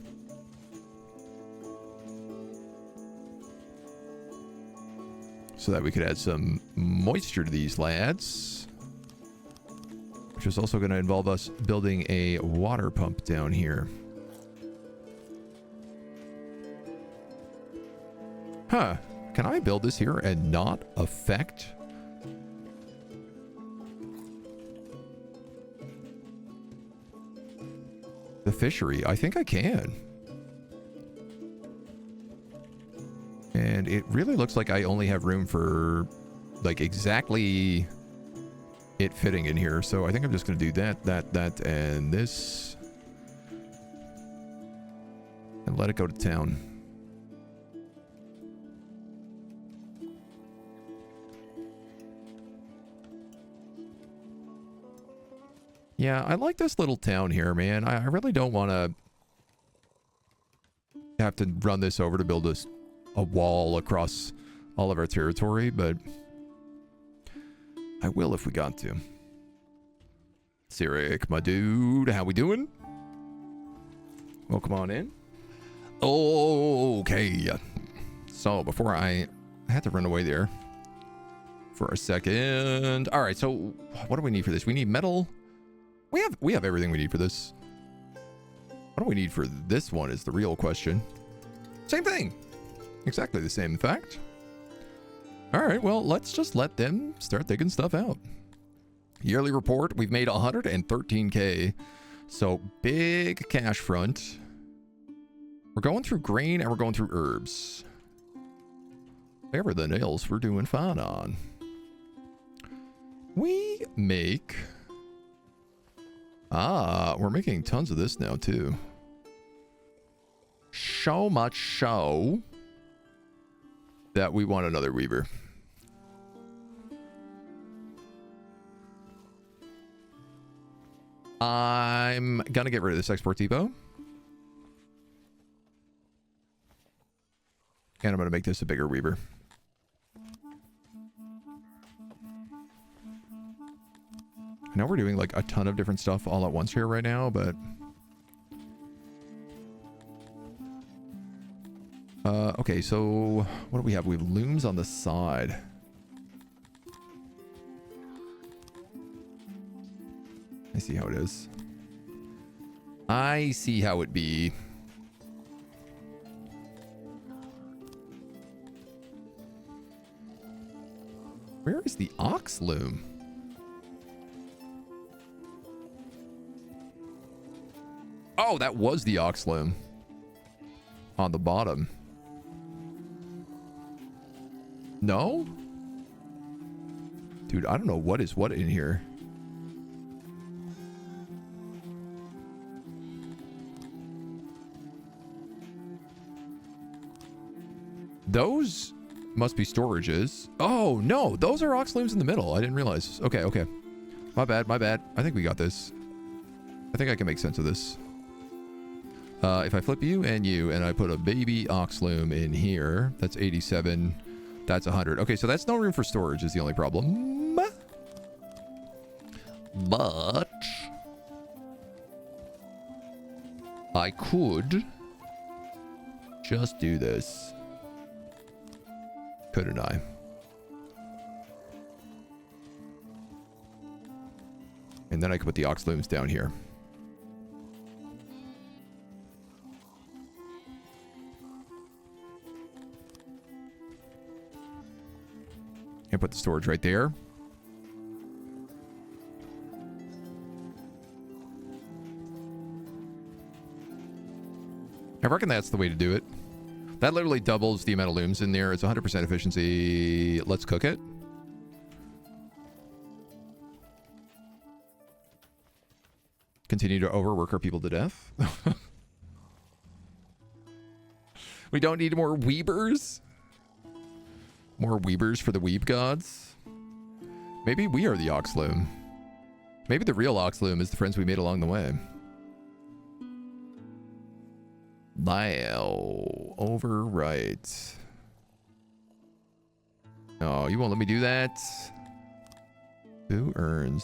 So that we could add some moisture to these lads. Which is also going to involve us building a water pump down here. Huh. Can I build this here and not affect the fishery? I think I can. And it really looks like I only have room for like exactly it fitting in here. So I think I'm just going to do that, and this. And let it go to town. Yeah, I like this little town here, man. I really don't want to have to run this over to build a wall across all of our territory, but I will if we got to. Cyric, my dude, how we doing? Welcome on in. Okay. So before I had to run away there, for a second. All right, so what do we need for this? We need metal. We have everything we need for this. What do we need for this one is the real question. Same thing. Exactly the same, in fact. All right, well, let's just let them start digging stuff out. Yearly report, we've made 113K. So big cash front. We're going through grain and we're going through herbs. Everything else we're doing fine on. We make... we're making tons of this now, too. So much so that we want another weaver. I'm gonna get rid of this export depot. And I'm gonna make this a bigger weaver. I know we're doing like a ton of different stuff all at once here right now, but... okay, so what do we have? We have looms on the side. I see how it is. I see how it be. Where is the ox loom? Oh, that was the ox loom. On the bottom. No? Dude, I don't know what is what in here. Those must be storages. Oh, no. Those are ox looms in the middle. I didn't realize. Okay, okay. My bad, my bad. I think we got this. I think I can make sense of this. If I flip you, and I put a baby ox loom in here, that's 87. That's 100. Okay, so that's no room for storage is the only problem. But I could just do this. Couldn't I? And then I could put the ox looms down here. And put the storage right there. I reckon that's the way to do it. That literally doubles the amount of looms in there. It's 100% efficiency. Let's cook it. Continue to overwork our people to death. We don't need more weebers. More weebers for the weeb gods. Maybe we are the ox loom. Maybe the real ox loom is the friends we made along the way. Wow. Overwrite. Oh, you won't let me do that? Who earns?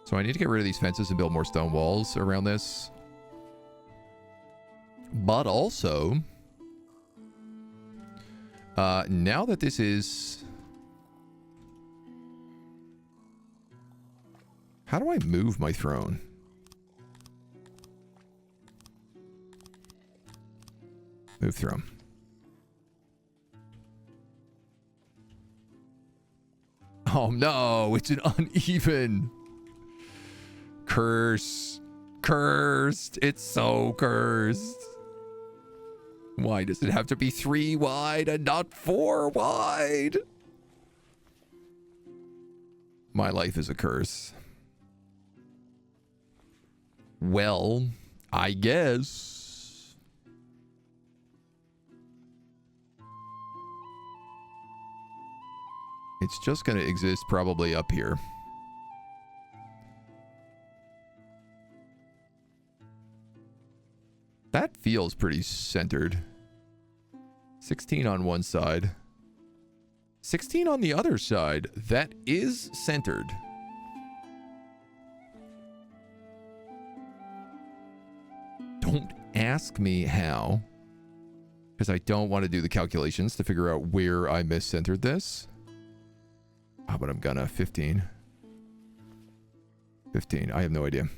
So I need to get rid of these fences and build more stone walls around this. But also... now that this is... How do I move my throne? Move throne. Oh no, it's an uneven. Curse. Cursed. It's so cursed. Why does it have to be 3 wide and not 4 wide? My life is a curse. Well, I guess. It's just going to exist probably up here. That feels pretty centered. 16 on one side. 16 on the other side. That is centered. Don't ask me how. Because I don't want to do the calculations to figure out where I miscentered this. Oh, but I'm gonna 15. 15. I have no idea.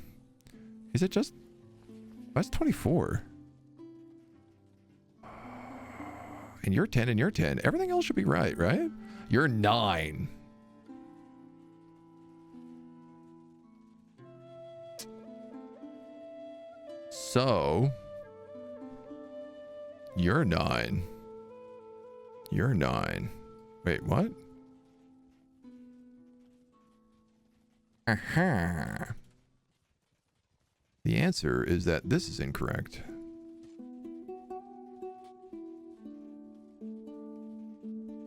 Is it just... That's 24. And you're 10 and you're 10. Everything else should be right, right? You're 9. So... You're 9. You're 9. Wait, what? Aha. The answer is that this is incorrect.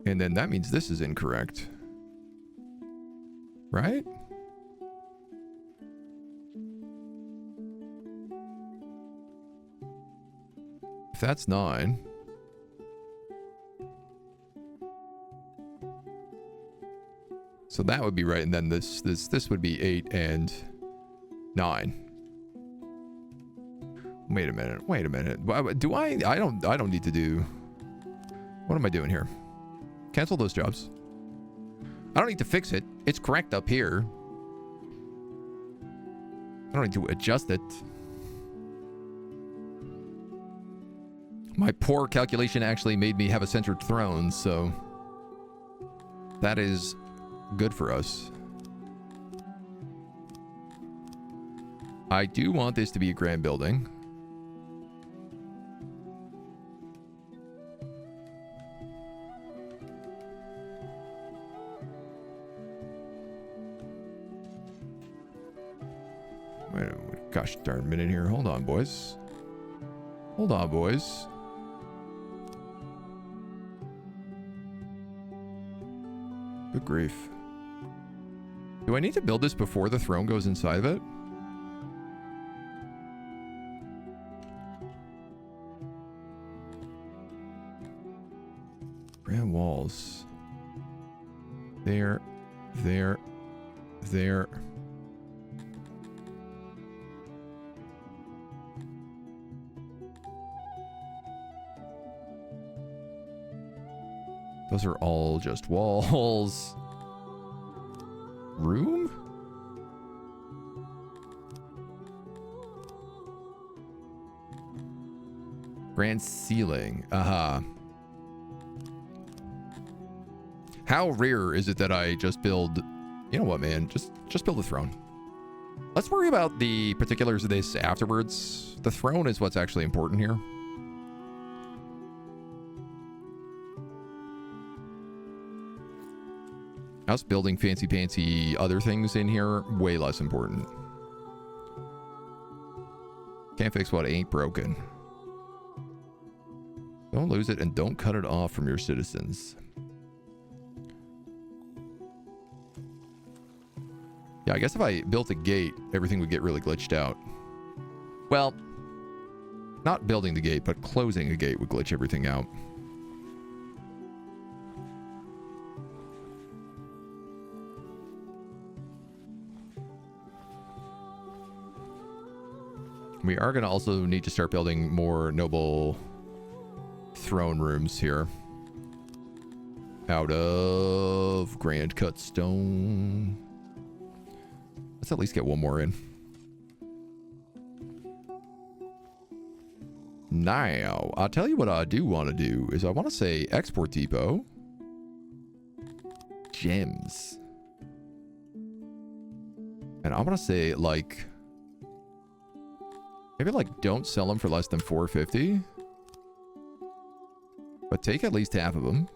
And then that means this is incorrect. Right? If that's 9. So that would be right, and then this would be 8 and 9. Wait a minute. Do I don't need to do... What am I doing here? Cancel those jobs. I don't need to fix it. It's correct up here. I don't need to adjust it. My poor calculation actually made me have a centered throne, so that is good for us. I do want this to be a grand building. Wait a gosh darn minute here. Hold on, boys. Hold on, boys. Good grief. Do I need to build this before the throne goes inside of it? Grand walls. There. Those are all just walls. Room? Grand ceiling. Aha. How rare is it that I just build... You know what, man? Just build a throne. Let's worry about the particulars of this afterwards. The throne is what's actually important here. Us building fancy other things in here, way less important. Can't fix what ain't broken. Don't lose it and don't cut it off from your citizens. Yeah, I guess if I built a gate, everything would get really glitched out. Well, not building the gate, but closing a gate would glitch everything out. We are going to also need to start building more noble throne rooms here. Out of grand cut stone. Let's at least get one more in. Now, I'll tell you what I do want to do is I want to say export depot. Gems. And I want to say like... Maybe like don't sell them for less than 450. But take at least half of them.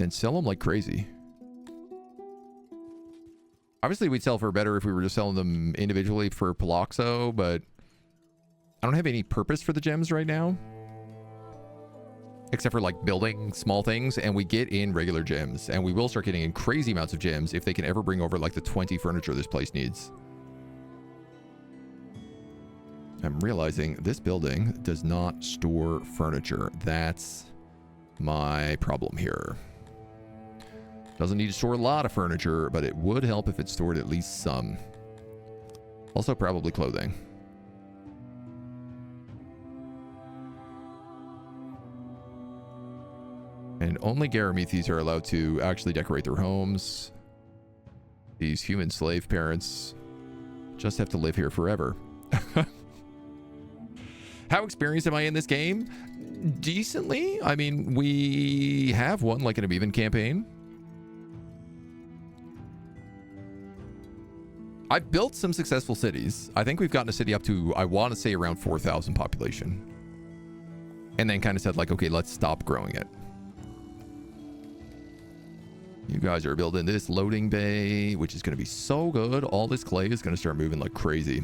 And sell them like crazy. Obviously we'd sell for better if we were just selling them individually for Paloxo, but I don't have any purpose for the gems right now. Except for like building small things, and we get in regular gems, and we will start getting in crazy amounts of gems if they can ever bring over like the 20 furniture this place needs. I'm realizing this building does not store furniture. That's my problem here. Doesn't need to store a lot of furniture, but it would help if it stored at least some. Also probably clothing. And only Garamethes are allowed to actually decorate their homes. These human slave parents just have to live here forever. How experienced am I in this game? Decently. I mean, we have won like an even campaign. I've built some successful cities. I think we've gotten a city up to, I want to say, around 4,000 population. And then kind of said like, okay, let's stop growing it. You guys are building this loading bay, which is going to be so good. All this clay is going to start moving like crazy.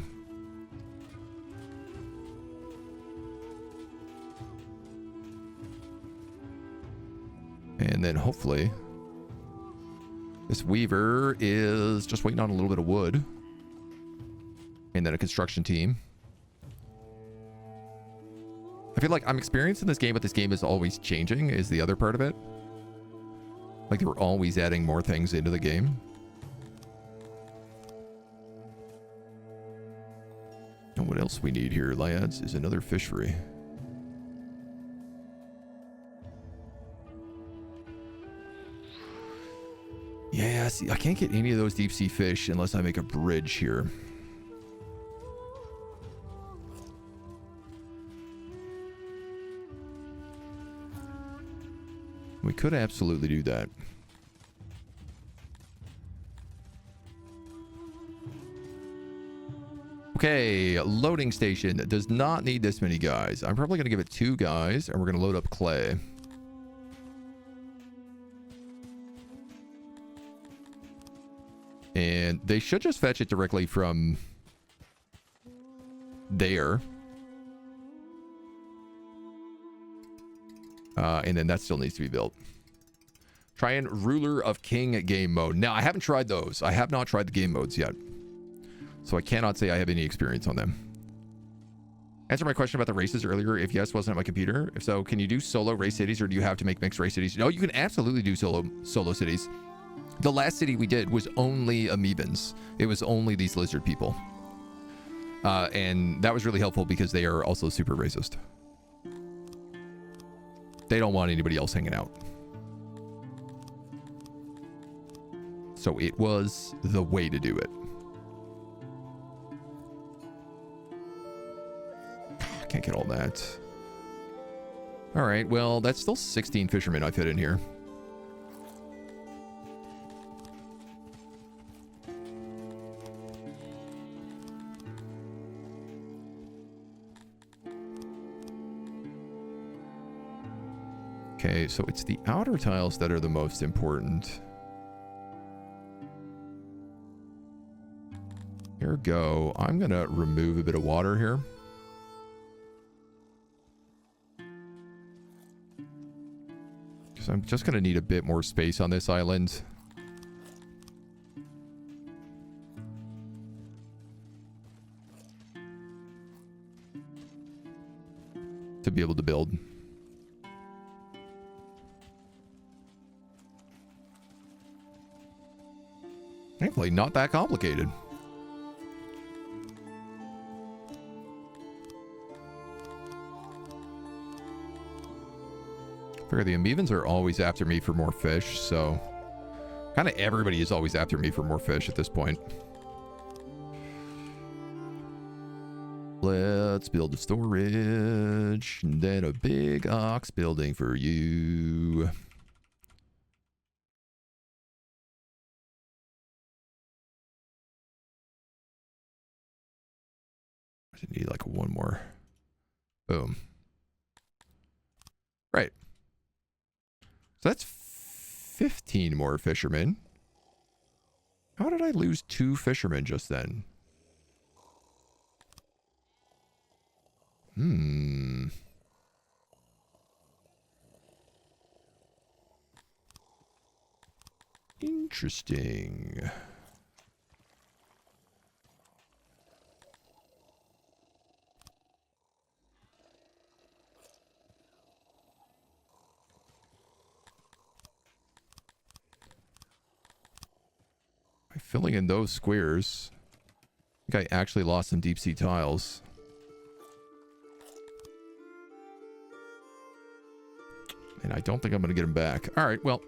And then hopefully this weaver is just waiting on a little bit of wood. And then a construction team. I feel like I'm experienced in this game, but this game is always changing is the other part of it. Like, they're always adding more things into the game. And what else we need here, lads, is another fishery. Yeah, see, I can't get any of those deep sea fish unless I make a bridge here. We could absolutely do that. Okay, loading station does not need this many guys. I'm probably going to give it 2 guys, and we're going to load up clay. And they should just fetch it directly from there. And then that still needs to be built. Try and Ruler of King game mode. Now, I haven't tried those. I have not tried the game modes yet. So I cannot say I have any experience on them. Answer my question about the races earlier. If yes, wasn't it my computer? If so, can you do solo race cities or do you have to make mixed race cities? No, you can absolutely do solo cities. The last city we did was only amoebans. It was only these lizard people. And that was really helpful because they are also super racist. They don't want anybody else hanging out. So it was the way to do it. Can't get all that. All right, well, that's still 16 fishermen I fit in here. Okay, so it's the outer tiles that are the most important. Here we go. I'm going to remove a bit of water here. Because I'm just going to need a bit more space on this island. To be able to build. Thankfully, not that complicated. Figure the amoebans are always after me for more fish, so kind of everybody is always after me for more fish at this point. Let's build a storage, and then a big ox building for you. I need like one more. Boom. Right. So that's 15 more fishermen. How did I lose 2 fishermen just then? Interesting. By filling in those squares, I think I actually lost some deep sea tiles. And I don't think I'm going to get them back. All right, well.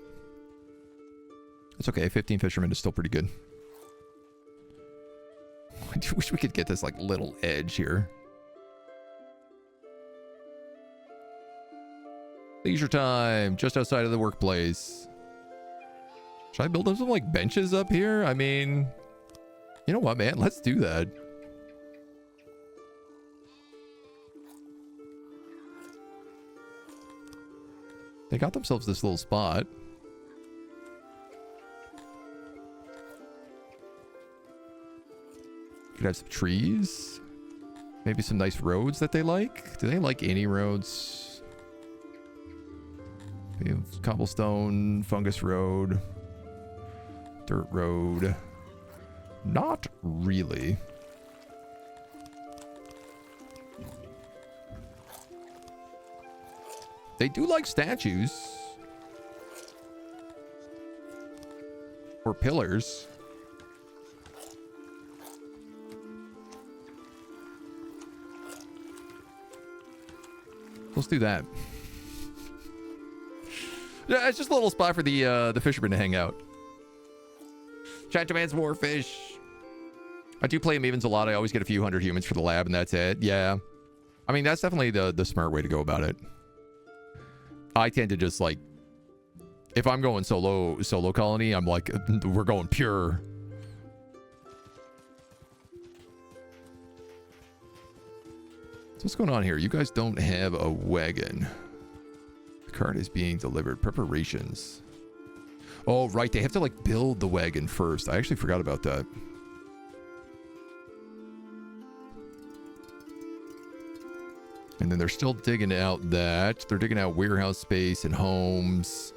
It's okay. 15 fishermen is still pretty good. I do wish we could get this, like, little edge here. Leisure time, just outside of the workplace. Should I build them some, like, benches up here? I mean, you know what, man? Let's do that. They got themselves this little spot. Could have some trees. Maybe some nice roads that they like. Do they like any roads? We have cobblestone, fungus road, dirt road. Not really. They do like statues. Or pillars. Let's do that. Yeah, it's just a little spot for the fishermen to hang out. Chat demands more fish. I do play Mavens a lot. I always get a few hundred humans for the lab, and that's it. Yeah. I mean, that's definitely the smart way to go about it. I tend to just, like, if I'm going solo colony, I'm like, we're going pure. So what's going on here? You guys don't have a wagon. The cart is being delivered. Preparations. Oh, right. They have to, like, build the wagon first. I actually forgot about that. And then they're still digging out that. They're digging out warehouse space and homes.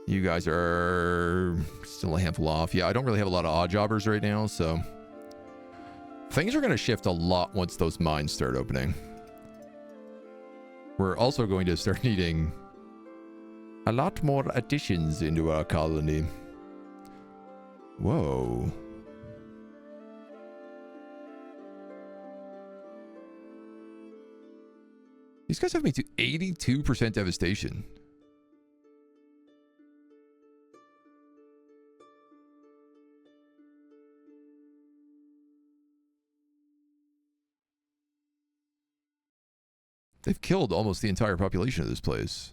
You guys are still a handful off. Yeah, I don't really have a lot of odd jobbers right now, so things are going to shift a lot once those mines start opening. We're also going to start needing a lot more additions into our colony. Whoa. These guys have me to 82% devastation. They've killed almost the entire population of this place.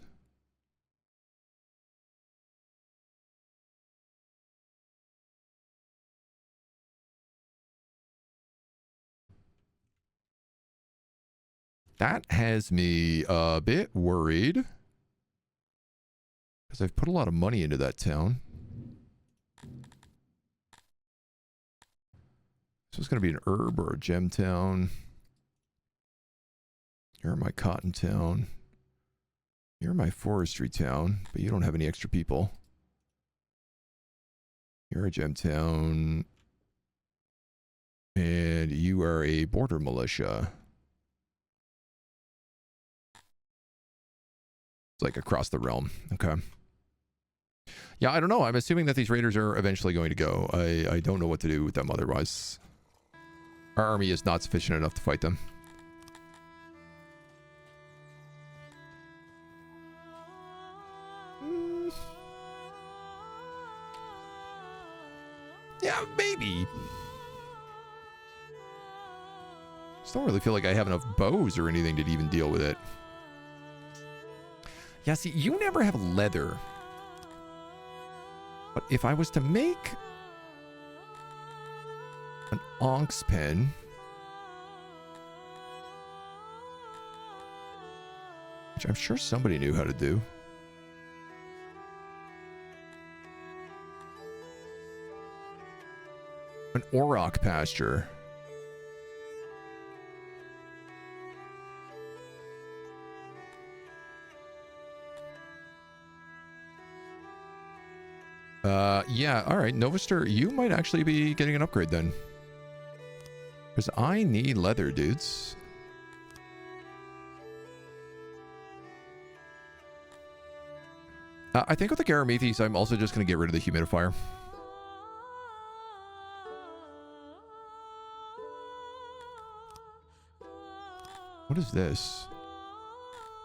That has me a bit worried. Because I've put a lot of money into that town. So it's going to be an herb or a gem town. You're my cotton town. You're my forestry town, but you don't have any extra people. You're a gem town. And you are a border militia. It's like across the realm. Okay. Yeah, I don't know. I'm assuming that these raiders are eventually going to go. I don't know what to do with them otherwise. Our army is not sufficient enough to fight them. Yeah, maybe. Just don't really feel like I have enough bows or anything to even deal with it. Yeah, see, you never have leather. But if I was to make an ox pen, which I'm sure somebody knew how to do. An auroch pasture. Yeah, all right, Novaster, you might actually be getting an upgrade then. Because I need leather, dudes. I think with the Garamethes, I'm also just going to get rid of the humidifier. What is this?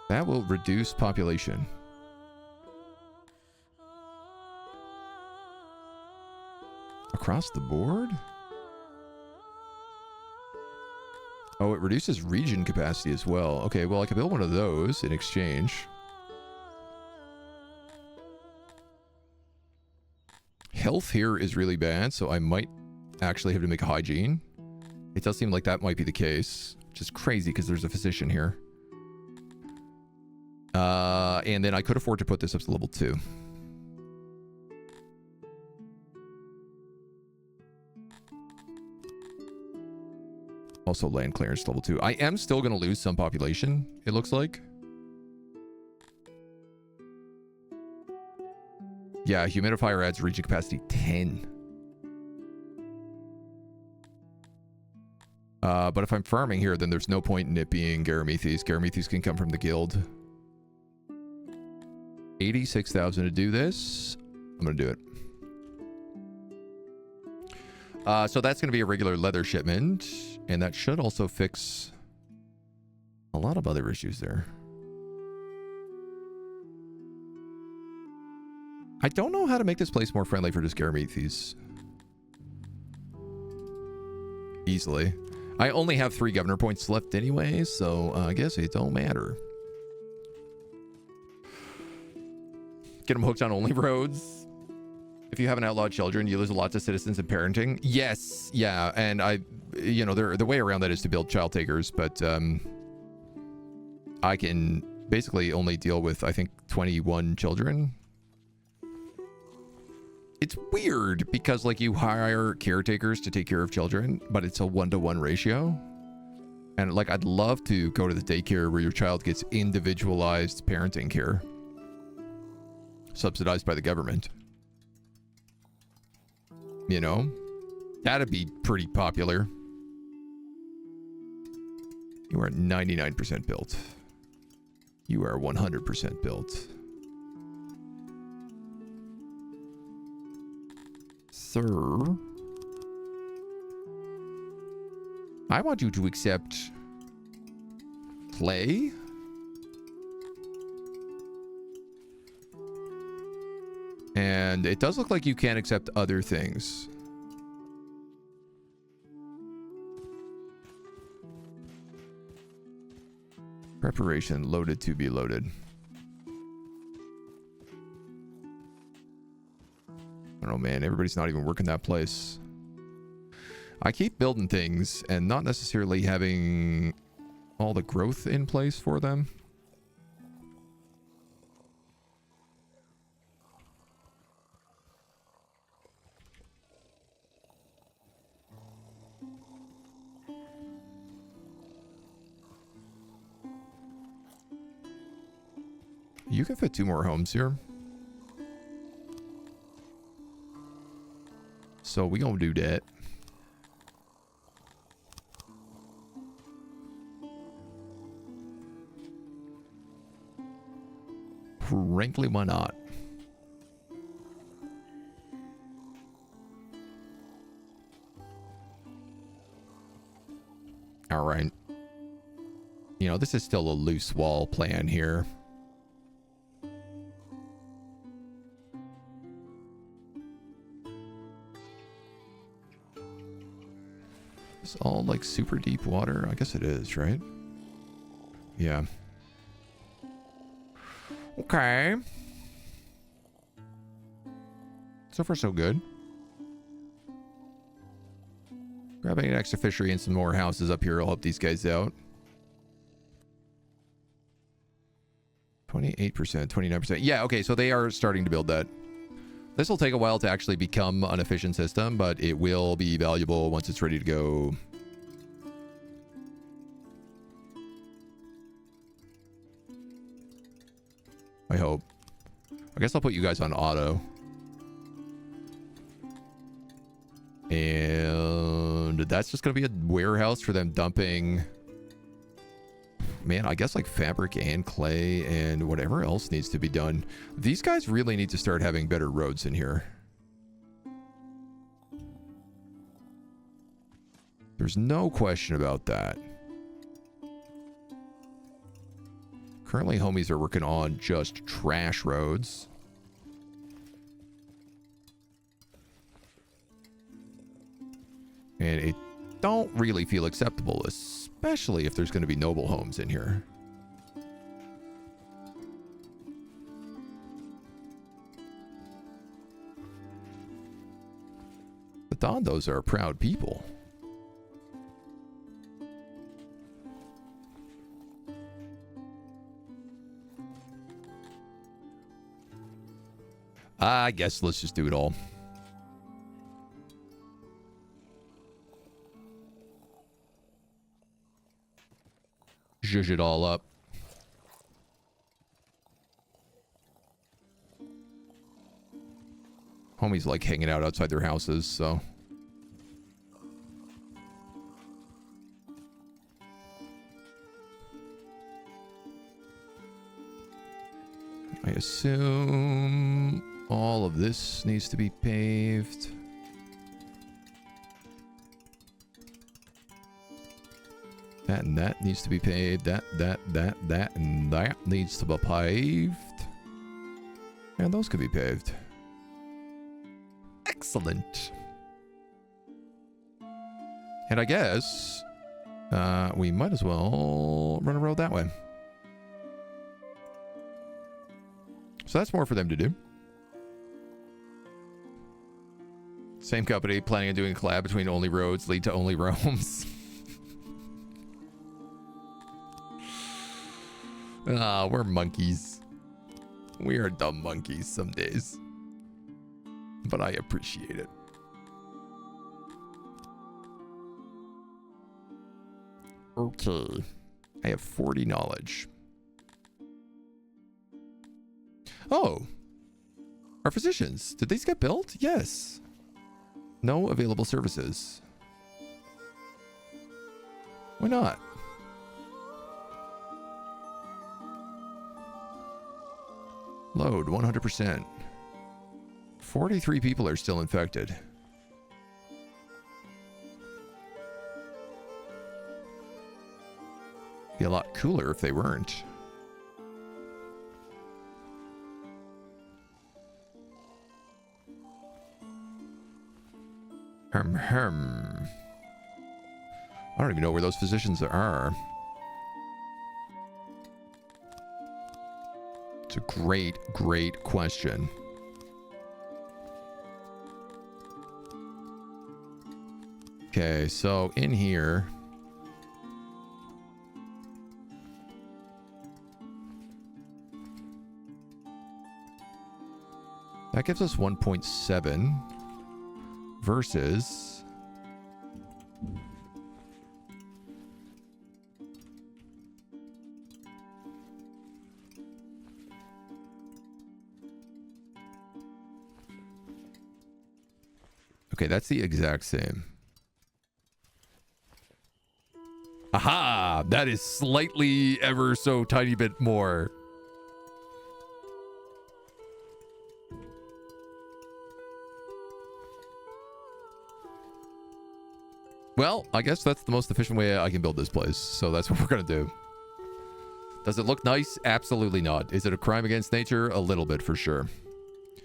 That will reduce population. Across the board? Oh, it reduces region capacity as well. Okay, well, I could build one of those in exchange. Health here is really bad, so I might actually have to make a hygiene. It does seem like that might be the case, which is crazy because there's a physician here. And then I could afford to put this up to level 2. Also land clearance level 2. I am still going to lose some population, it looks like. Yeah, humidifier adds region capacity 10. But if I'm farming here, then there's no point in it being Garamethes. Garamethes can come from the guild. 86,000 to do this. I'm going to do it. So that's going to be a regular leather shipment. And that should also fix a lot of other issues there. I don't know how to make this place more friendly for just Garamethes. Easily. I only have 3 governor points left anyway, so I guess it don't matter. Get them hooked on only roads. If you haven't outlawed children, you lose a lot to citizens and parenting. Yes, yeah, and you know, the way around that is to build child takers, but I can basically only deal with, I think, 21 children. It's weird because, like, you hire caretakers to take care of children, but it's a 1-to-1 ratio. And, like, I'd love to go to the daycare where your child gets individualized parenting care, subsidized by the government. You know? That'd be pretty popular. You are 99% built. You are 100% built. Sir, I want you to accept clay. And it does look like you can accept other things. Preparation loaded to be loaded. I don't know, man. Everybody's not even working that place. I keep building things and not necessarily having all the growth in place for them. You can fit 2 more homes here. So we gonna do that. Frankly, why not? All right. You know, this is still a loose wall plan here. It's all like super deep water. I guess it is, right? Yeah. Okay. So far, so good. Grabbing an extra fishery and some more houses up here will help these guys out. 28%, 29%. Yeah, okay, so they are starting to build that. This will take a while to actually become an efficient system, but it will be valuable once it's ready to go. I hope. I guess I'll put you guys on auto. And that's just going to be a warehouse for them dumping... Man, I guess like fabric and clay and whatever else needs to be done. These guys really need to start having better roads in here. There's no question about that. Currently, homies are working on just trash roads. And it don't really feel acceptable, especially if there's going to be noble homes in here. The Dondos are proud people. I guess let's just do it all. Zhuzh it all up. Homies like hanging out outside their houses, so. I assume all of this needs to be paved. That and that needs to be paved. That and that needs to be paved. And those could be paved. Excellent. And I guess we might as well run a road that way. So that's more for them to do. Same company planning on doing a collab between Only Roads lead to Only Roams. Ah, we're monkeys. We are dumb monkeys some days. But I appreciate it. Okay. I have 40 knowledge. Oh. Our physicians. Did these get built? Yes. No available services. Why not? Load 100%. 43 people are still infected. Be a lot cooler if they weren't. I don't even know where those physicians are. It's a great, great question. Okay, so in here. That gives us 1.7 versus okay, that's the exact same. Aha! That is slightly ever so tiny bit more. Well, I guess that's the most efficient way I can build this place. So that's what we're going to do. Does it look nice? Absolutely not. Is it a crime against nature? A little bit for sure. I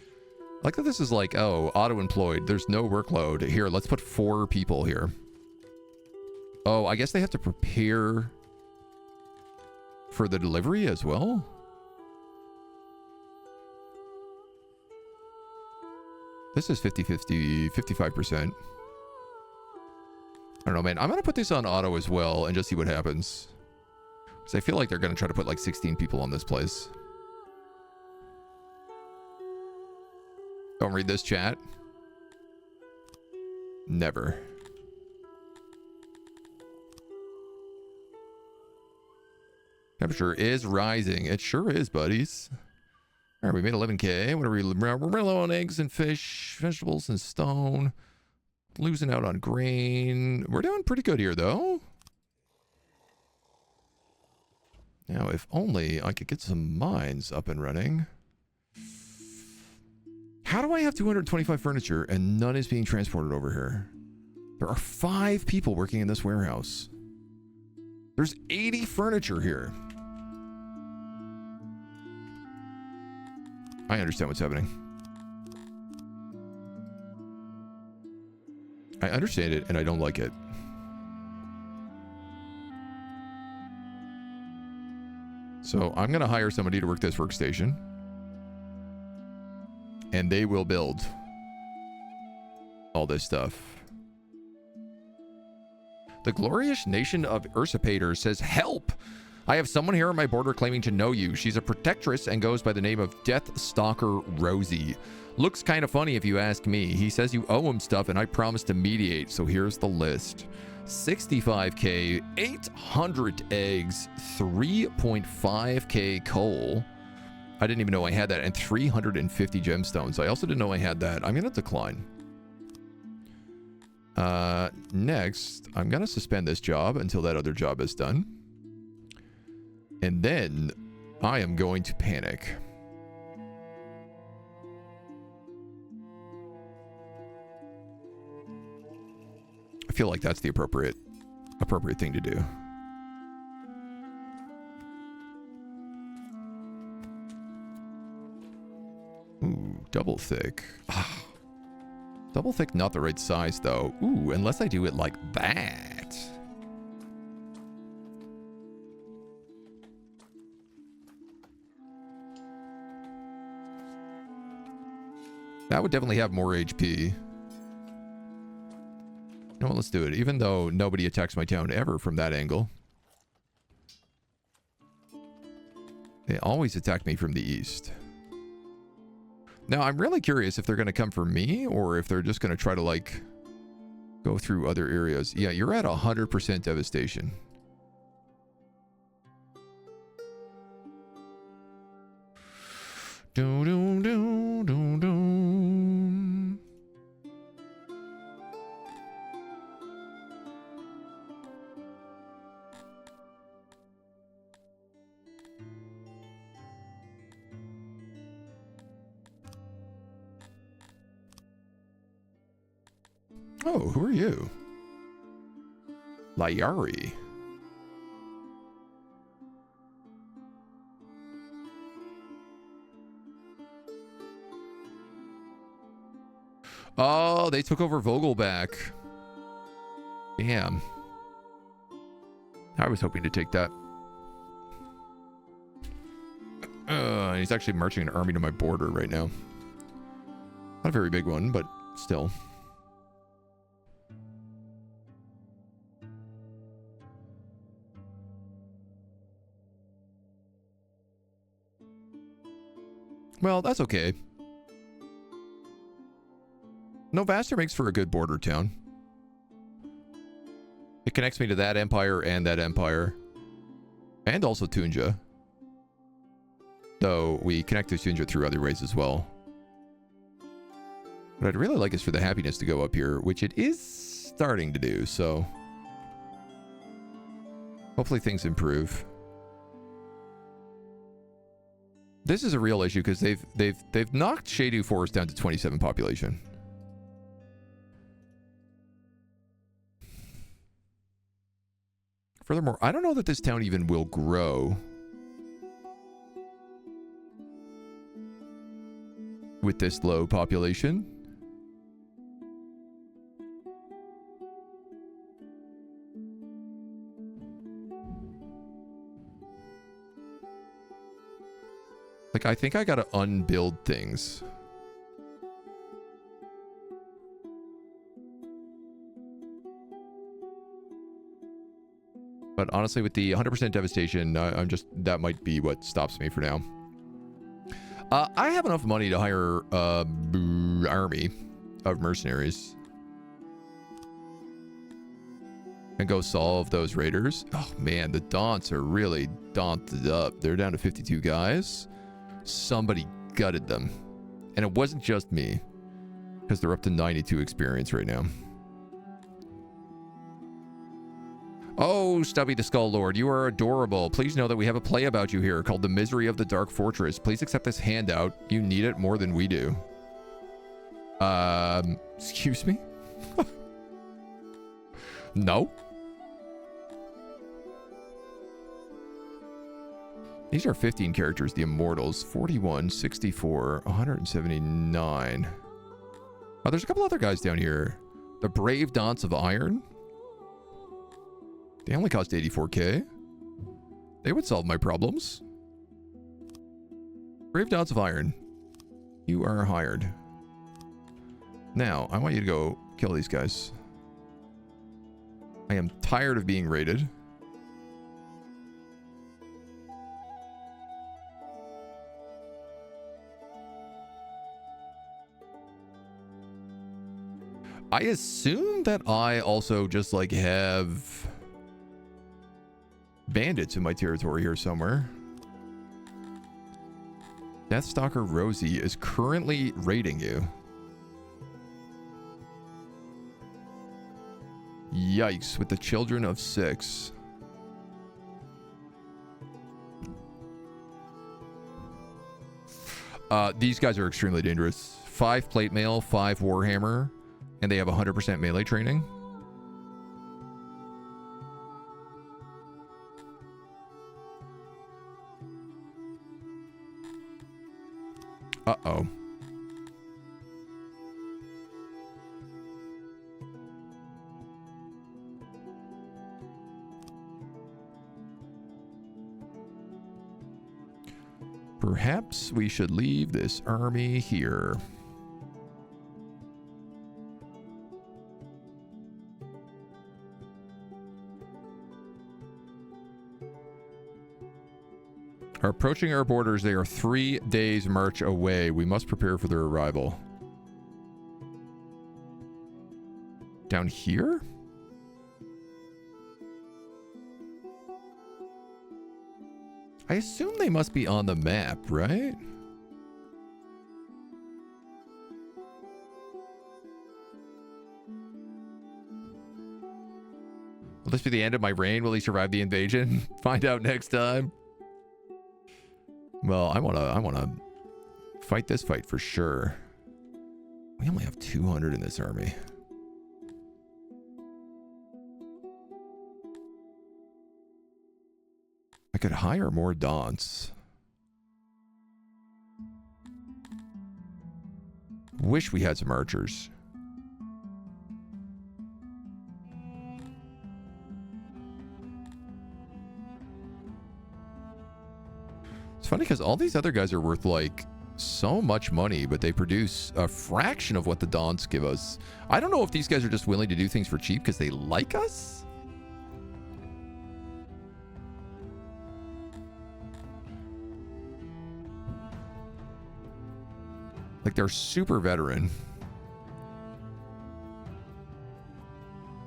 like that this is like, oh, auto-employed. There's no workload. Here, let's put 4 people here. Oh, I guess they have to prepare for the delivery as well? This is 50-50, 55%. I don't know, man. I'm going to put this on auto as well and just see what happens. Because I feel like they're going to try to put like 16 people on this place. Don't read this chat. Never. Temperature is rising. It sure is, buddies. All right, we made 11K. What are we? We're low on eggs and fish, vegetables and stone. Losing out on grain. We're doing pretty good here, though. Now, if only I could get some mines up and running. How do I have 225 furniture and none is being transported over here? There are 5 people working in this warehouse. There's 80 furniture here. I understand what's happening. I understand it, and I don't like it. So I'm going to hire somebody to work this workstation. And they will build all this stuff. The glorious nation of Usurpator says, help! I have someone here on my border claiming to know you. She's a protectress and goes by the name of Death Stalker Rosie. Looks kind of funny if you ask me. He says you owe him stuff and I promise to mediate, so here's the list. 65k, 800 eggs, 3.5k coal. I didn't even know I had that, and 350 gemstones. I also didn't know I had that. I'm going to decline. Next, I'm going to suspend this job until that other job is done. And then I am going to panic. I feel like that's the appropriate thing to do. Ooh, double thick. Double thick, not the right size though. Ooh, unless I do it like that. That would definitely have more HP. You know what, let's do it. Even though nobody attacks my town ever from that angle. They always attack me from the east. Now, I'm really curious if they're going to come for me or if they're just going to try to, like, go through other areas. Yeah, you're at 100% devastation. Doo doo doo doo doo. Oh, who are you? Layari. Oh, they took over Vogelback. Damn. I was hoping to take that. He's actually marching an army to my border right now. Not a very big one, but still. Well, that's okay. Novaster makes for a good border town. It connects me to that empire and that empire. And also Tunja. Though we connect to Tunja through other ways as well. What I'd really like is for the happiness to go up here, which it is starting to do, so hopefully things improve. This is a real issue because they've knocked Shadu Forest down to 27 population. Furthermore, I don't know that this town even will grow with this low population. Like, I think I gotta unbuild things. But honestly, with the 100% devastation, I'm just, that might be what stops me for now. I have enough money to hire an army of mercenaries. And go solve those raiders. Oh man, the Daunts are really daunted up. They're down to 52 guys. Somebody gutted them. And it wasn't just me. Because they're up to 92 experience right now. Oh, Stubby the Skull Lord, you are adorable. Please know that we have a play about you here called The Misery of the Dark Fortress. Please accept this handout. You need it more than we do. Excuse me? No. These are 15 characters. The Immortals, 41, 64, 179. Oh, there's a couple other guys down here. The Brave Dance of Iron. They only cost 84k. They would solve my problems. Brave Dance of Iron. You are hired. Now, I want you to go kill these guys. I am tired of being raided. I assume that I also just like have bandits in my territory here somewhere. Deathstalker Rosie is currently raiding you. Yikes, with the Children of Syx. These guys are extremely dangerous. 5 plate mail, 5 warhammer, and they have 100% melee training. Uh-oh. Perhaps we should leave this army here. Are approaching our borders. They are 3 days march away. We must prepare for their arrival. Down here? I assume they must be on the map, right? Will this be the end of my reign? Will he survive the invasion? Find out next time. Well, I wanna fight this fight for sure. We only have 200 in this army. I could hire more Dons. Wish we had some archers. It's funny because all these other guys are worth like so much money, but they produce a fraction of what the Dons give us. I don't know if these guys are just willing to do things for cheap because they like us. Like they're super veteran.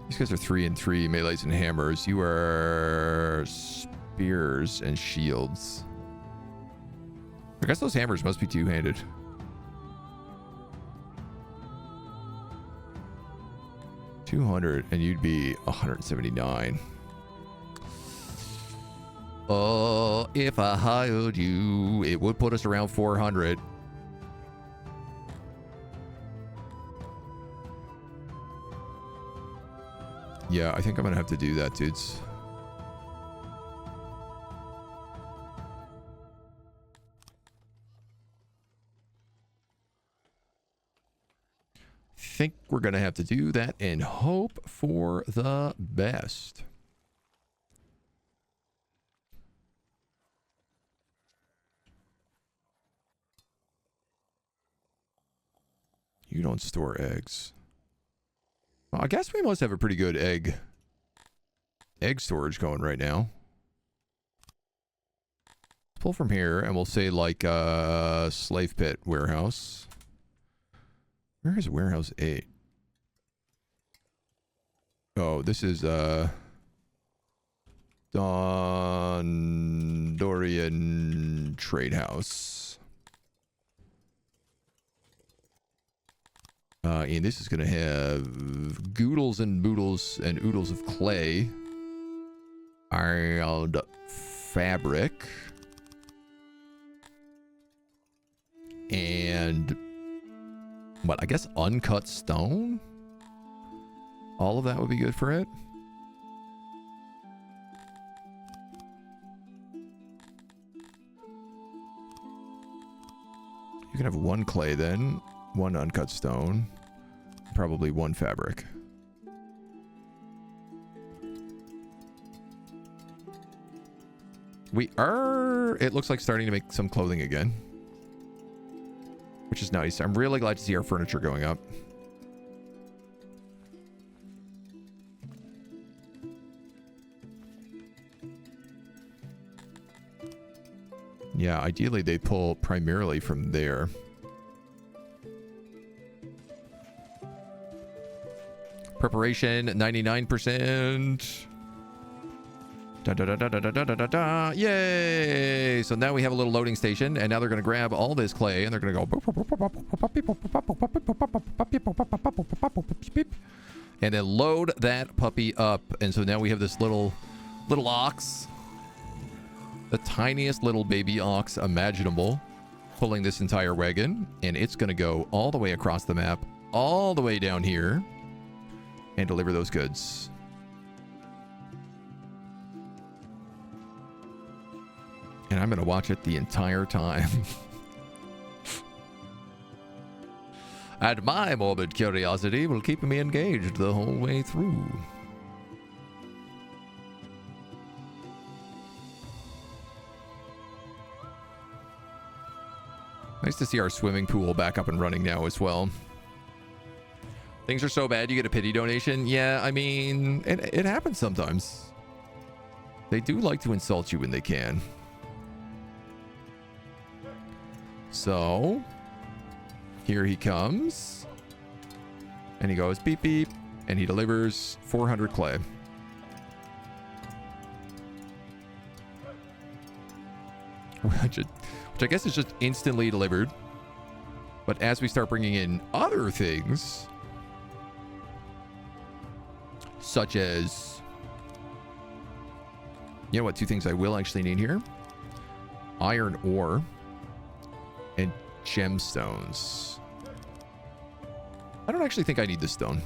These guys are 3 and 3 melees and hammers. You are spears and shields. I guess those hammers must be two-handed. $200 and you'd be 179. Oh, if I hired you, it would put us around 400. Yeah, I think I'm gonna have to do that, dudes. Think we're gonna have to do that and hope for the best. You don't store eggs. Well, I guess we must have a pretty good egg storage going right now. Let's pull from here and we'll say like slave pit warehouse. Where is warehouse 8? Oh, this is Dorian Trade House. And this is going to have goodles and boodles and oodles of clay. And fabric. And what, I guess uncut stone? All of that would be good for it. You can have 1 clay then, 1 uncut stone, probably 1 fabric. We are, it looks like, starting to make some clothing again, which is nice. I'm really glad to see our furniture going up. Yeah, ideally they pull primarily from there. Preparation, 99%. Da, da, da, da, da, da, da, da, da. Yay! So now we have a little loading station, and now they're going to grab all this clay, and they're going to go... and then load that puppy up. And so now we have this little ox. The tiniest little baby ox imaginable, pulling this entire wagon, and it's going to go all the way across the map, all the way down here, and deliver those goods. And I'm going to watch it the entire time. And my morbid curiosity will keep me engaged the whole way through. Nice to see our swimming pool back up and running now as well. Things are so bad you get a pity donation. Yeah, I mean, it happens sometimes. They do like to insult you when they can. So, here he comes. And he goes beep beep. And he delivers 400 clay. Which I guess is just instantly delivered. But as we start bringing in other things, such as, you know what, 2 things I will actually need here? Iron ore and gemstones. I don't actually think I need this stone.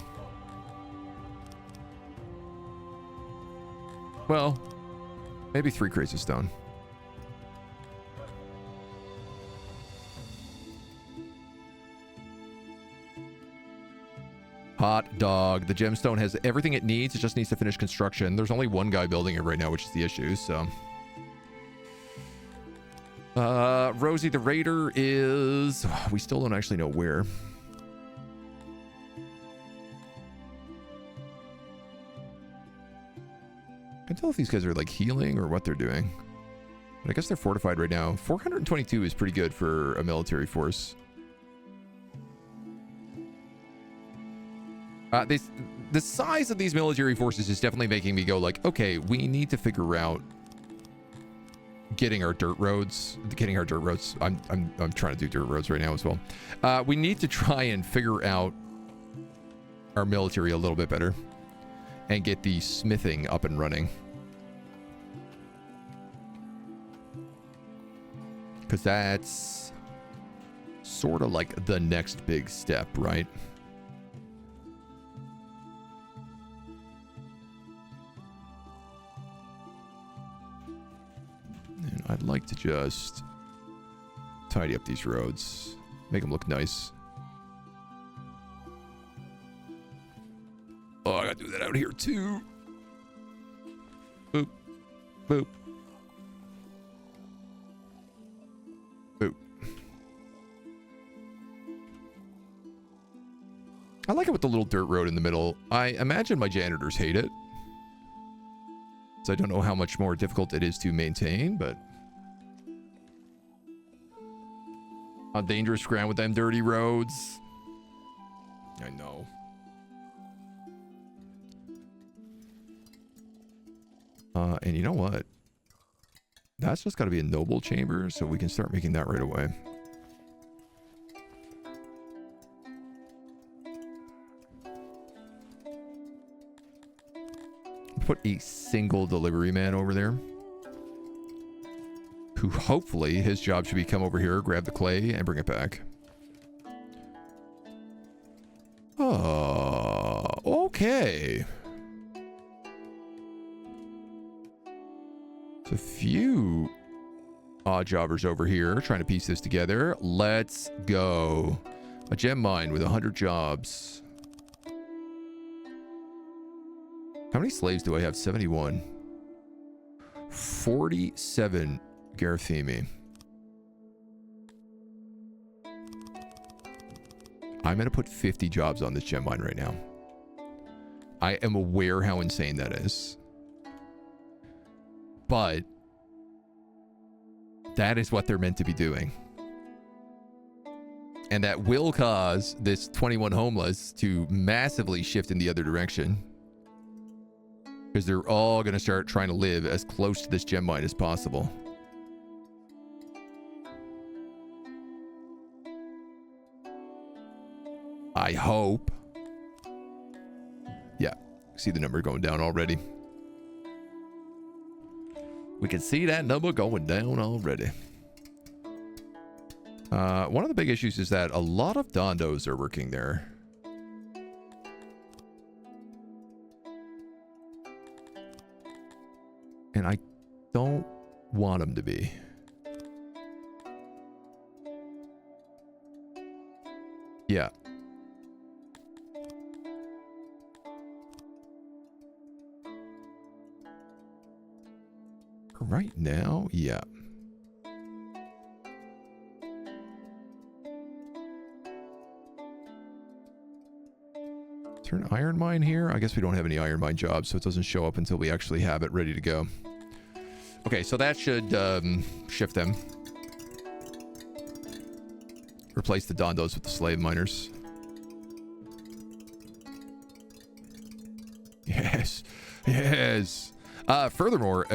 Well, maybe 3 crates of stone. Hot dog. The gemstone has everything it needs. It just needs to finish construction. There's only 1 guy building it right now, which is the issue, so. Rosie the Raider is... we still don't actually know where. I can tell if these guys are like healing or what they're doing. But I guess they're fortified right now. 422 is pretty good for a military force. The size of these military forces is definitely making me go like, okay, we need to figure out getting our dirt roads. I'm trying to do dirt roads right now as well. We need to try and figure out our military a little bit better and get the smithing up and running. Because that's sort of like the next big step, right? And I'd like to just tidy up these roads, make them look nice. Oh, I gotta do that out here too. Boop. Boop. Boop. I like it with the little dirt road in the middle. I imagine my janitors hate it. So I don't know how much more difficult it is to maintain, but... on dangerous ground with them dirty roads. I know. And you know what? That's just got to be a noble chamber, so we can start making that right away. Put a single delivery man over there, who hopefully his job should be come over here, grab the clay, and bring it back. Oh, okay. A few odd jobbers over here trying to piece this together. Let's go. A gem mine with 100 jobs. How many slaves do I have? 71. 47 Garthemi. I'm going to put 50 jobs on this gem mine right now. I am aware how insane that is. But that is what they're meant to be doing. And that will cause this 21 homeless to massively shift in the other direction. Because they're all going to start trying to live as close to this gem mine as possible. I hope. Yeah, see the number going down already. We can see that number going down already. One of the big issues is that a lot of Dondos are working there. And I don't want them to be. Yeah. Right now, yeah. Is there an iron mine here? I guess we don't have any iron mine jobs, so it doesn't show up until we actually have it ready to go. Okay, so that should shift them. Replace the Dondos with the slave miners. Yes. Yes. Furthermore,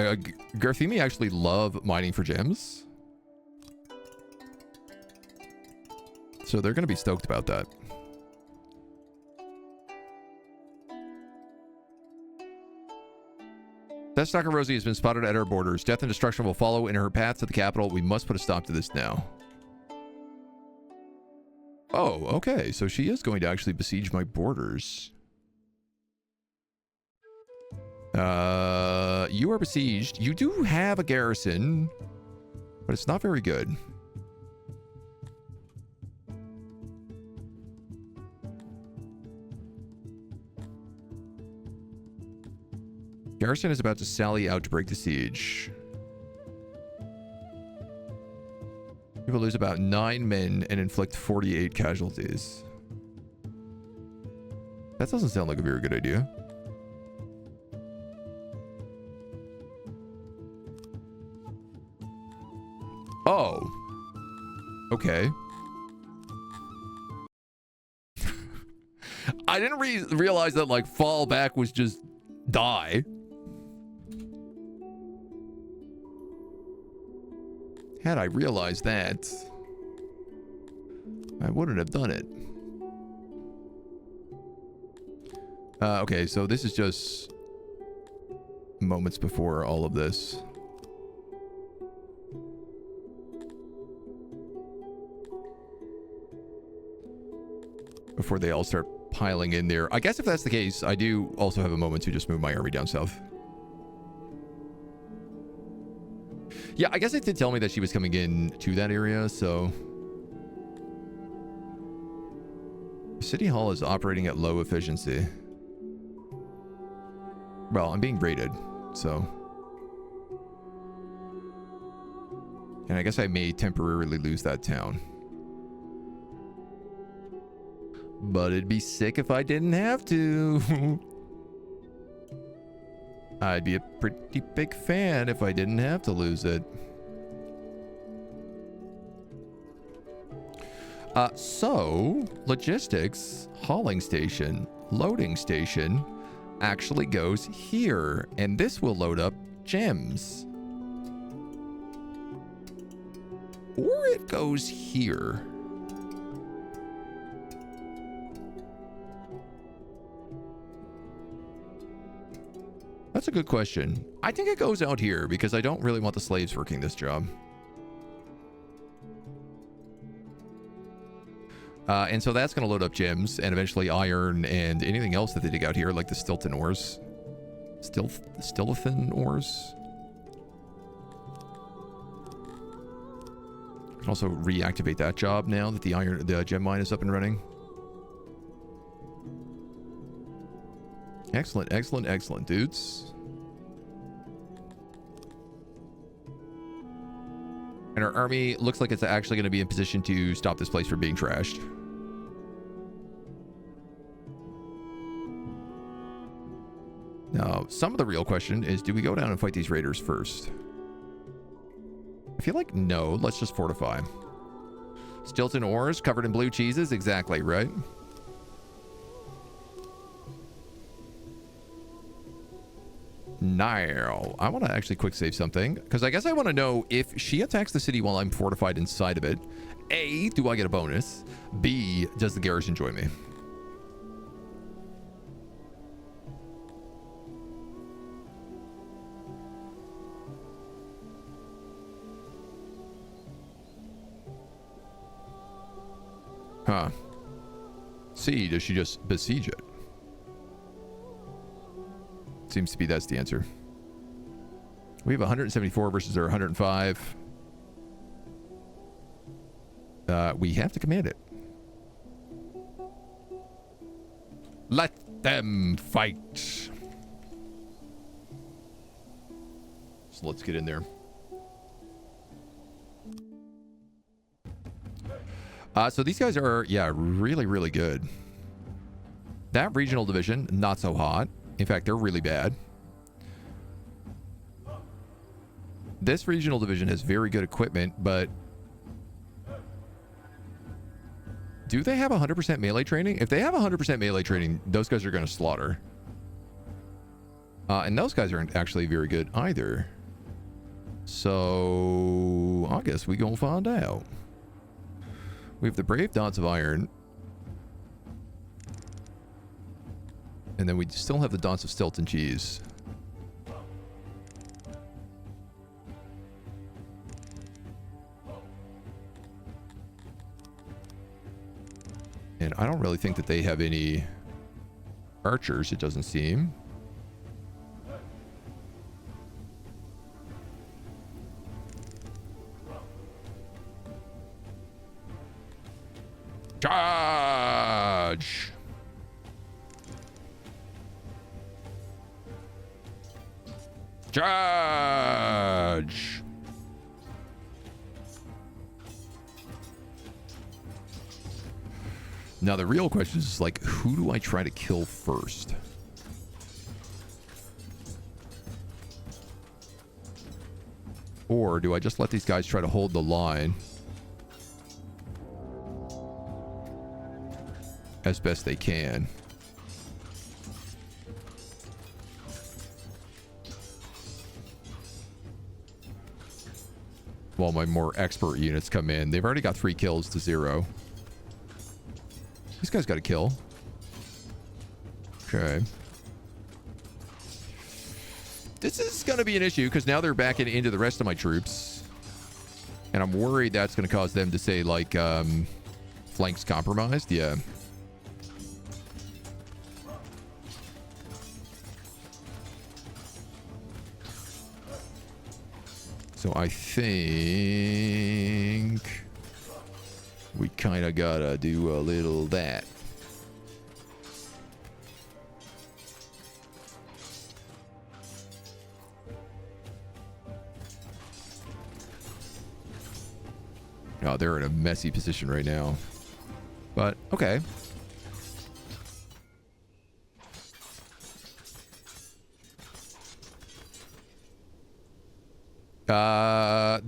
Garthemi actually love mining for gems. So they're going to be stoked about that. Deathstalker Rosie has been spotted at our borders. Death and destruction will follow in her path to the capital. We must put a stop to this now. Oh, okay. So she is going to actually besiege my borders. You are besieged. You do have a garrison, but it's not very good. Garrison is about to sally out to break the siege. You will lose about 9 men and inflict 48 casualties. That doesn't sound like a very good idea. Oh. Okay. I didn't realize that, like, fall back was just die. Had I realized that, I wouldn't have done it. Okay, so this is just moments before all of this. Before they all start piling in there. I guess if that's the case, I do also have a moment to just move my army down south. Yeah, I guess it did tell me that she was coming in to that area, so... City Hall is operating at low efficiency. Well, I'm being raided, so... And I guess I may temporarily lose that town. But it'd be sick if I didn't have to. I'd be a pretty big fan if I didn't have to lose it. So, logistics, hauling station, loading station actually goes here. And this will load up gems. Or it goes here. That's a good question. I think it goes out here because I don't really want the slaves working this job. And so that's going to load up gems and eventually iron and anything else that they dig out here, like the Stilton ores. Stilthan ores? Can also reactivate that job now that the gem mine is up and running. Excellent, excellent, excellent, dudes. And our army looks like it's actually going to be in position to stop this place from being trashed. Now, some of the real question is, do we go down and fight these raiders first? I feel like no. Let's just fortify. Stilton ores covered in blue cheeses? Exactly, right? Now, I want to actually quick save something, because I guess I want to know if she attacks the city while I'm fortified inside of it. A, do I get a bonus? B, does the garrison join me? Huh. C, does she just besiege it? Seems to be that's the answer. We have 174 versus their 105. We have to command it. Let them fight. So let's get in there. So these guys are, yeah, really, really good. That regional division, not so hot. In fact, they're really bad. This regional division has very good equipment, but do they have 100% melee training? If they have 100% melee training, those guys are going to slaughter. And those guys aren't actually very good either. So I guess we gonna find out. We have the brave Dons of Iron. And then we still have the Dons of Stilt and Cheese. And I don't really think that they have any archers, it doesn't seem. Charge! Charge! Now the real question is like, who do I try to kill first? Or do I just let these guys try to hold the line as best they can? While my more expert units come in. They've already got 3 kills to 0. This guy's got a kill. Okay. This is going to be an issue because now they're backing into the rest of my troops. And I'm worried that's going to cause them to say, like, flanks compromised. Yeah. So I think we kind of gotta do a little that. Oh, they're in a messy position right now. But, okay.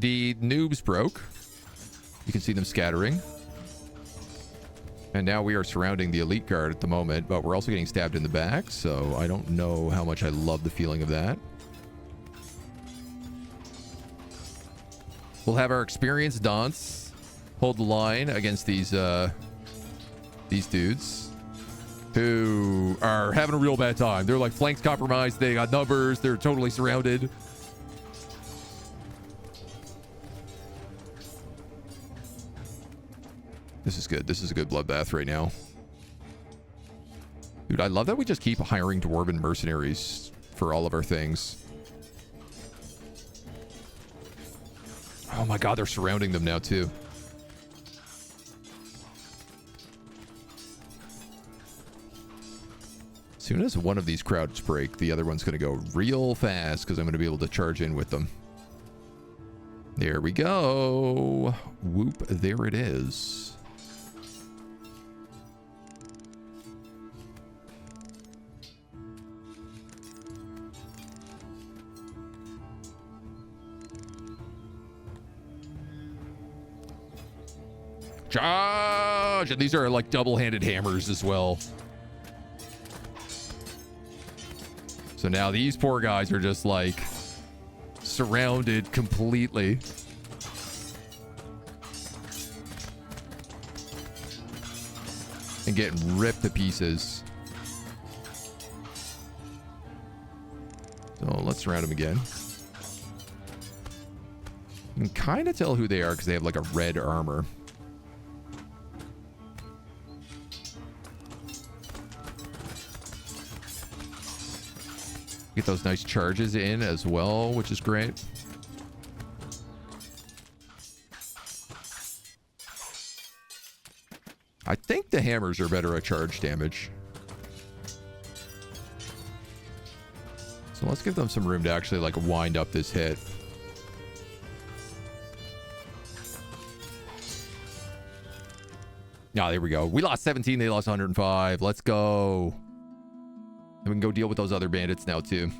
The noobs broke. You can see them scattering. And now we are surrounding the elite guard at the moment, but we're also getting stabbed in the back, so I don't know how much I love the feeling of that. We'll have our experienced Dons hold the line against these dudes who are having a real bad time. They're like flanks compromised. They got numbers. They're totally surrounded. This is good. This is a good bloodbath right now. Dude, I love that we just keep hiring dwarven mercenaries for all of our things. Oh my god, they're surrounding them now too. soon as one of these crowds break, the other one's going to go real fast because I'm going to be able to charge in with them. There we go. Whoop, there it is. Charge! And these are like double-handed hammers as well. So now these poor guys are just like surrounded completely. And getting ripped to pieces. So let's surround them again. You can kind of tell who they are because they have like a red armor. Get those nice charges in as well, which is great. I think the hammers are better at charge damage. So let's give them some room to actually like wind up this hit. Ah, there we go. We lost 17, they lost 105. Let's go. And we can go deal with those other bandits now too.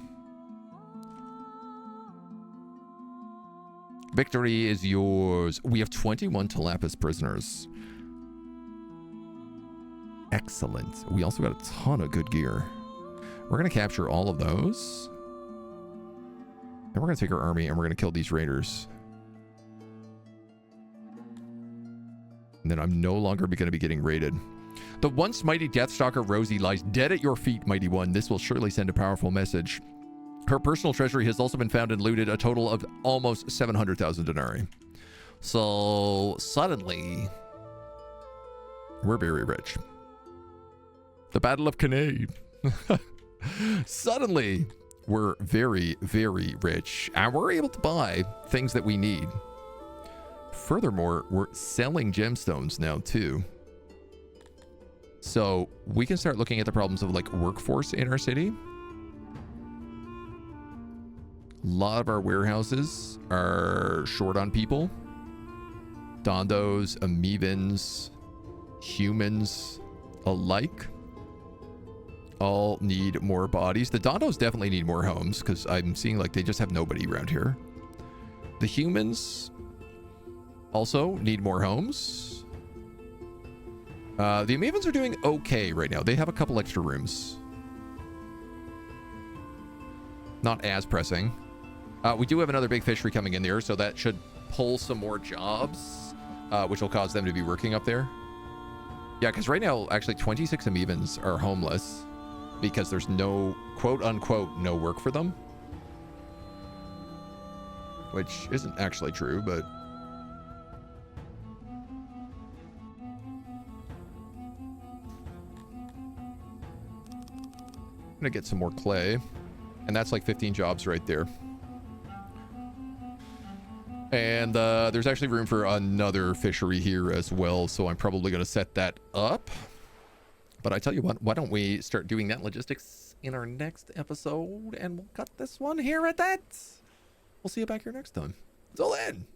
Victory is yours. We have 21 Talapis prisoners. Excellent. We also got a ton of good gear. We're going to capture all of those. And we're going to take our army and we're going to kill these raiders. And then I'm no longer going to be getting raided. The once mighty Deathstalker Rosie lies dead at your feet, mighty one. This will surely send a powerful message. Her personal treasury has also been found and looted, a total of almost 700,000 denarii. So suddenly, we're very rich. The Battle of Cannae. Suddenly, we're very, very rich. And we're able to buy things that we need. Furthermore, we're selling gemstones now too. So we can start looking at the problems of like workforce in our city. A lot of our warehouses are short on people. Dondos, Amebans, humans alike all need more bodies. The Dondos definitely need more homes because I'm seeing like they just have nobody around here. The humans also need more homes. The Amevans are doing okay right now. They have a couple extra rooms. Not as pressing. We do have another big fishery coming in there, so that should pull some more jobs, which will cause them to be working up there. Yeah, because right now, actually, 26 Amevans are homeless because there's no, quote-unquote, no work for them. Which isn't actually true, but... I'm gonna get some more clay, and that's like 15 jobs right there. And there's actually room for another fishery here as well, so I'm probably gonna set that up. But I tell you what, why don't we start doing that logistics in our next episode, and we'll cut this one here at that. We'll see you back here next time. Until then.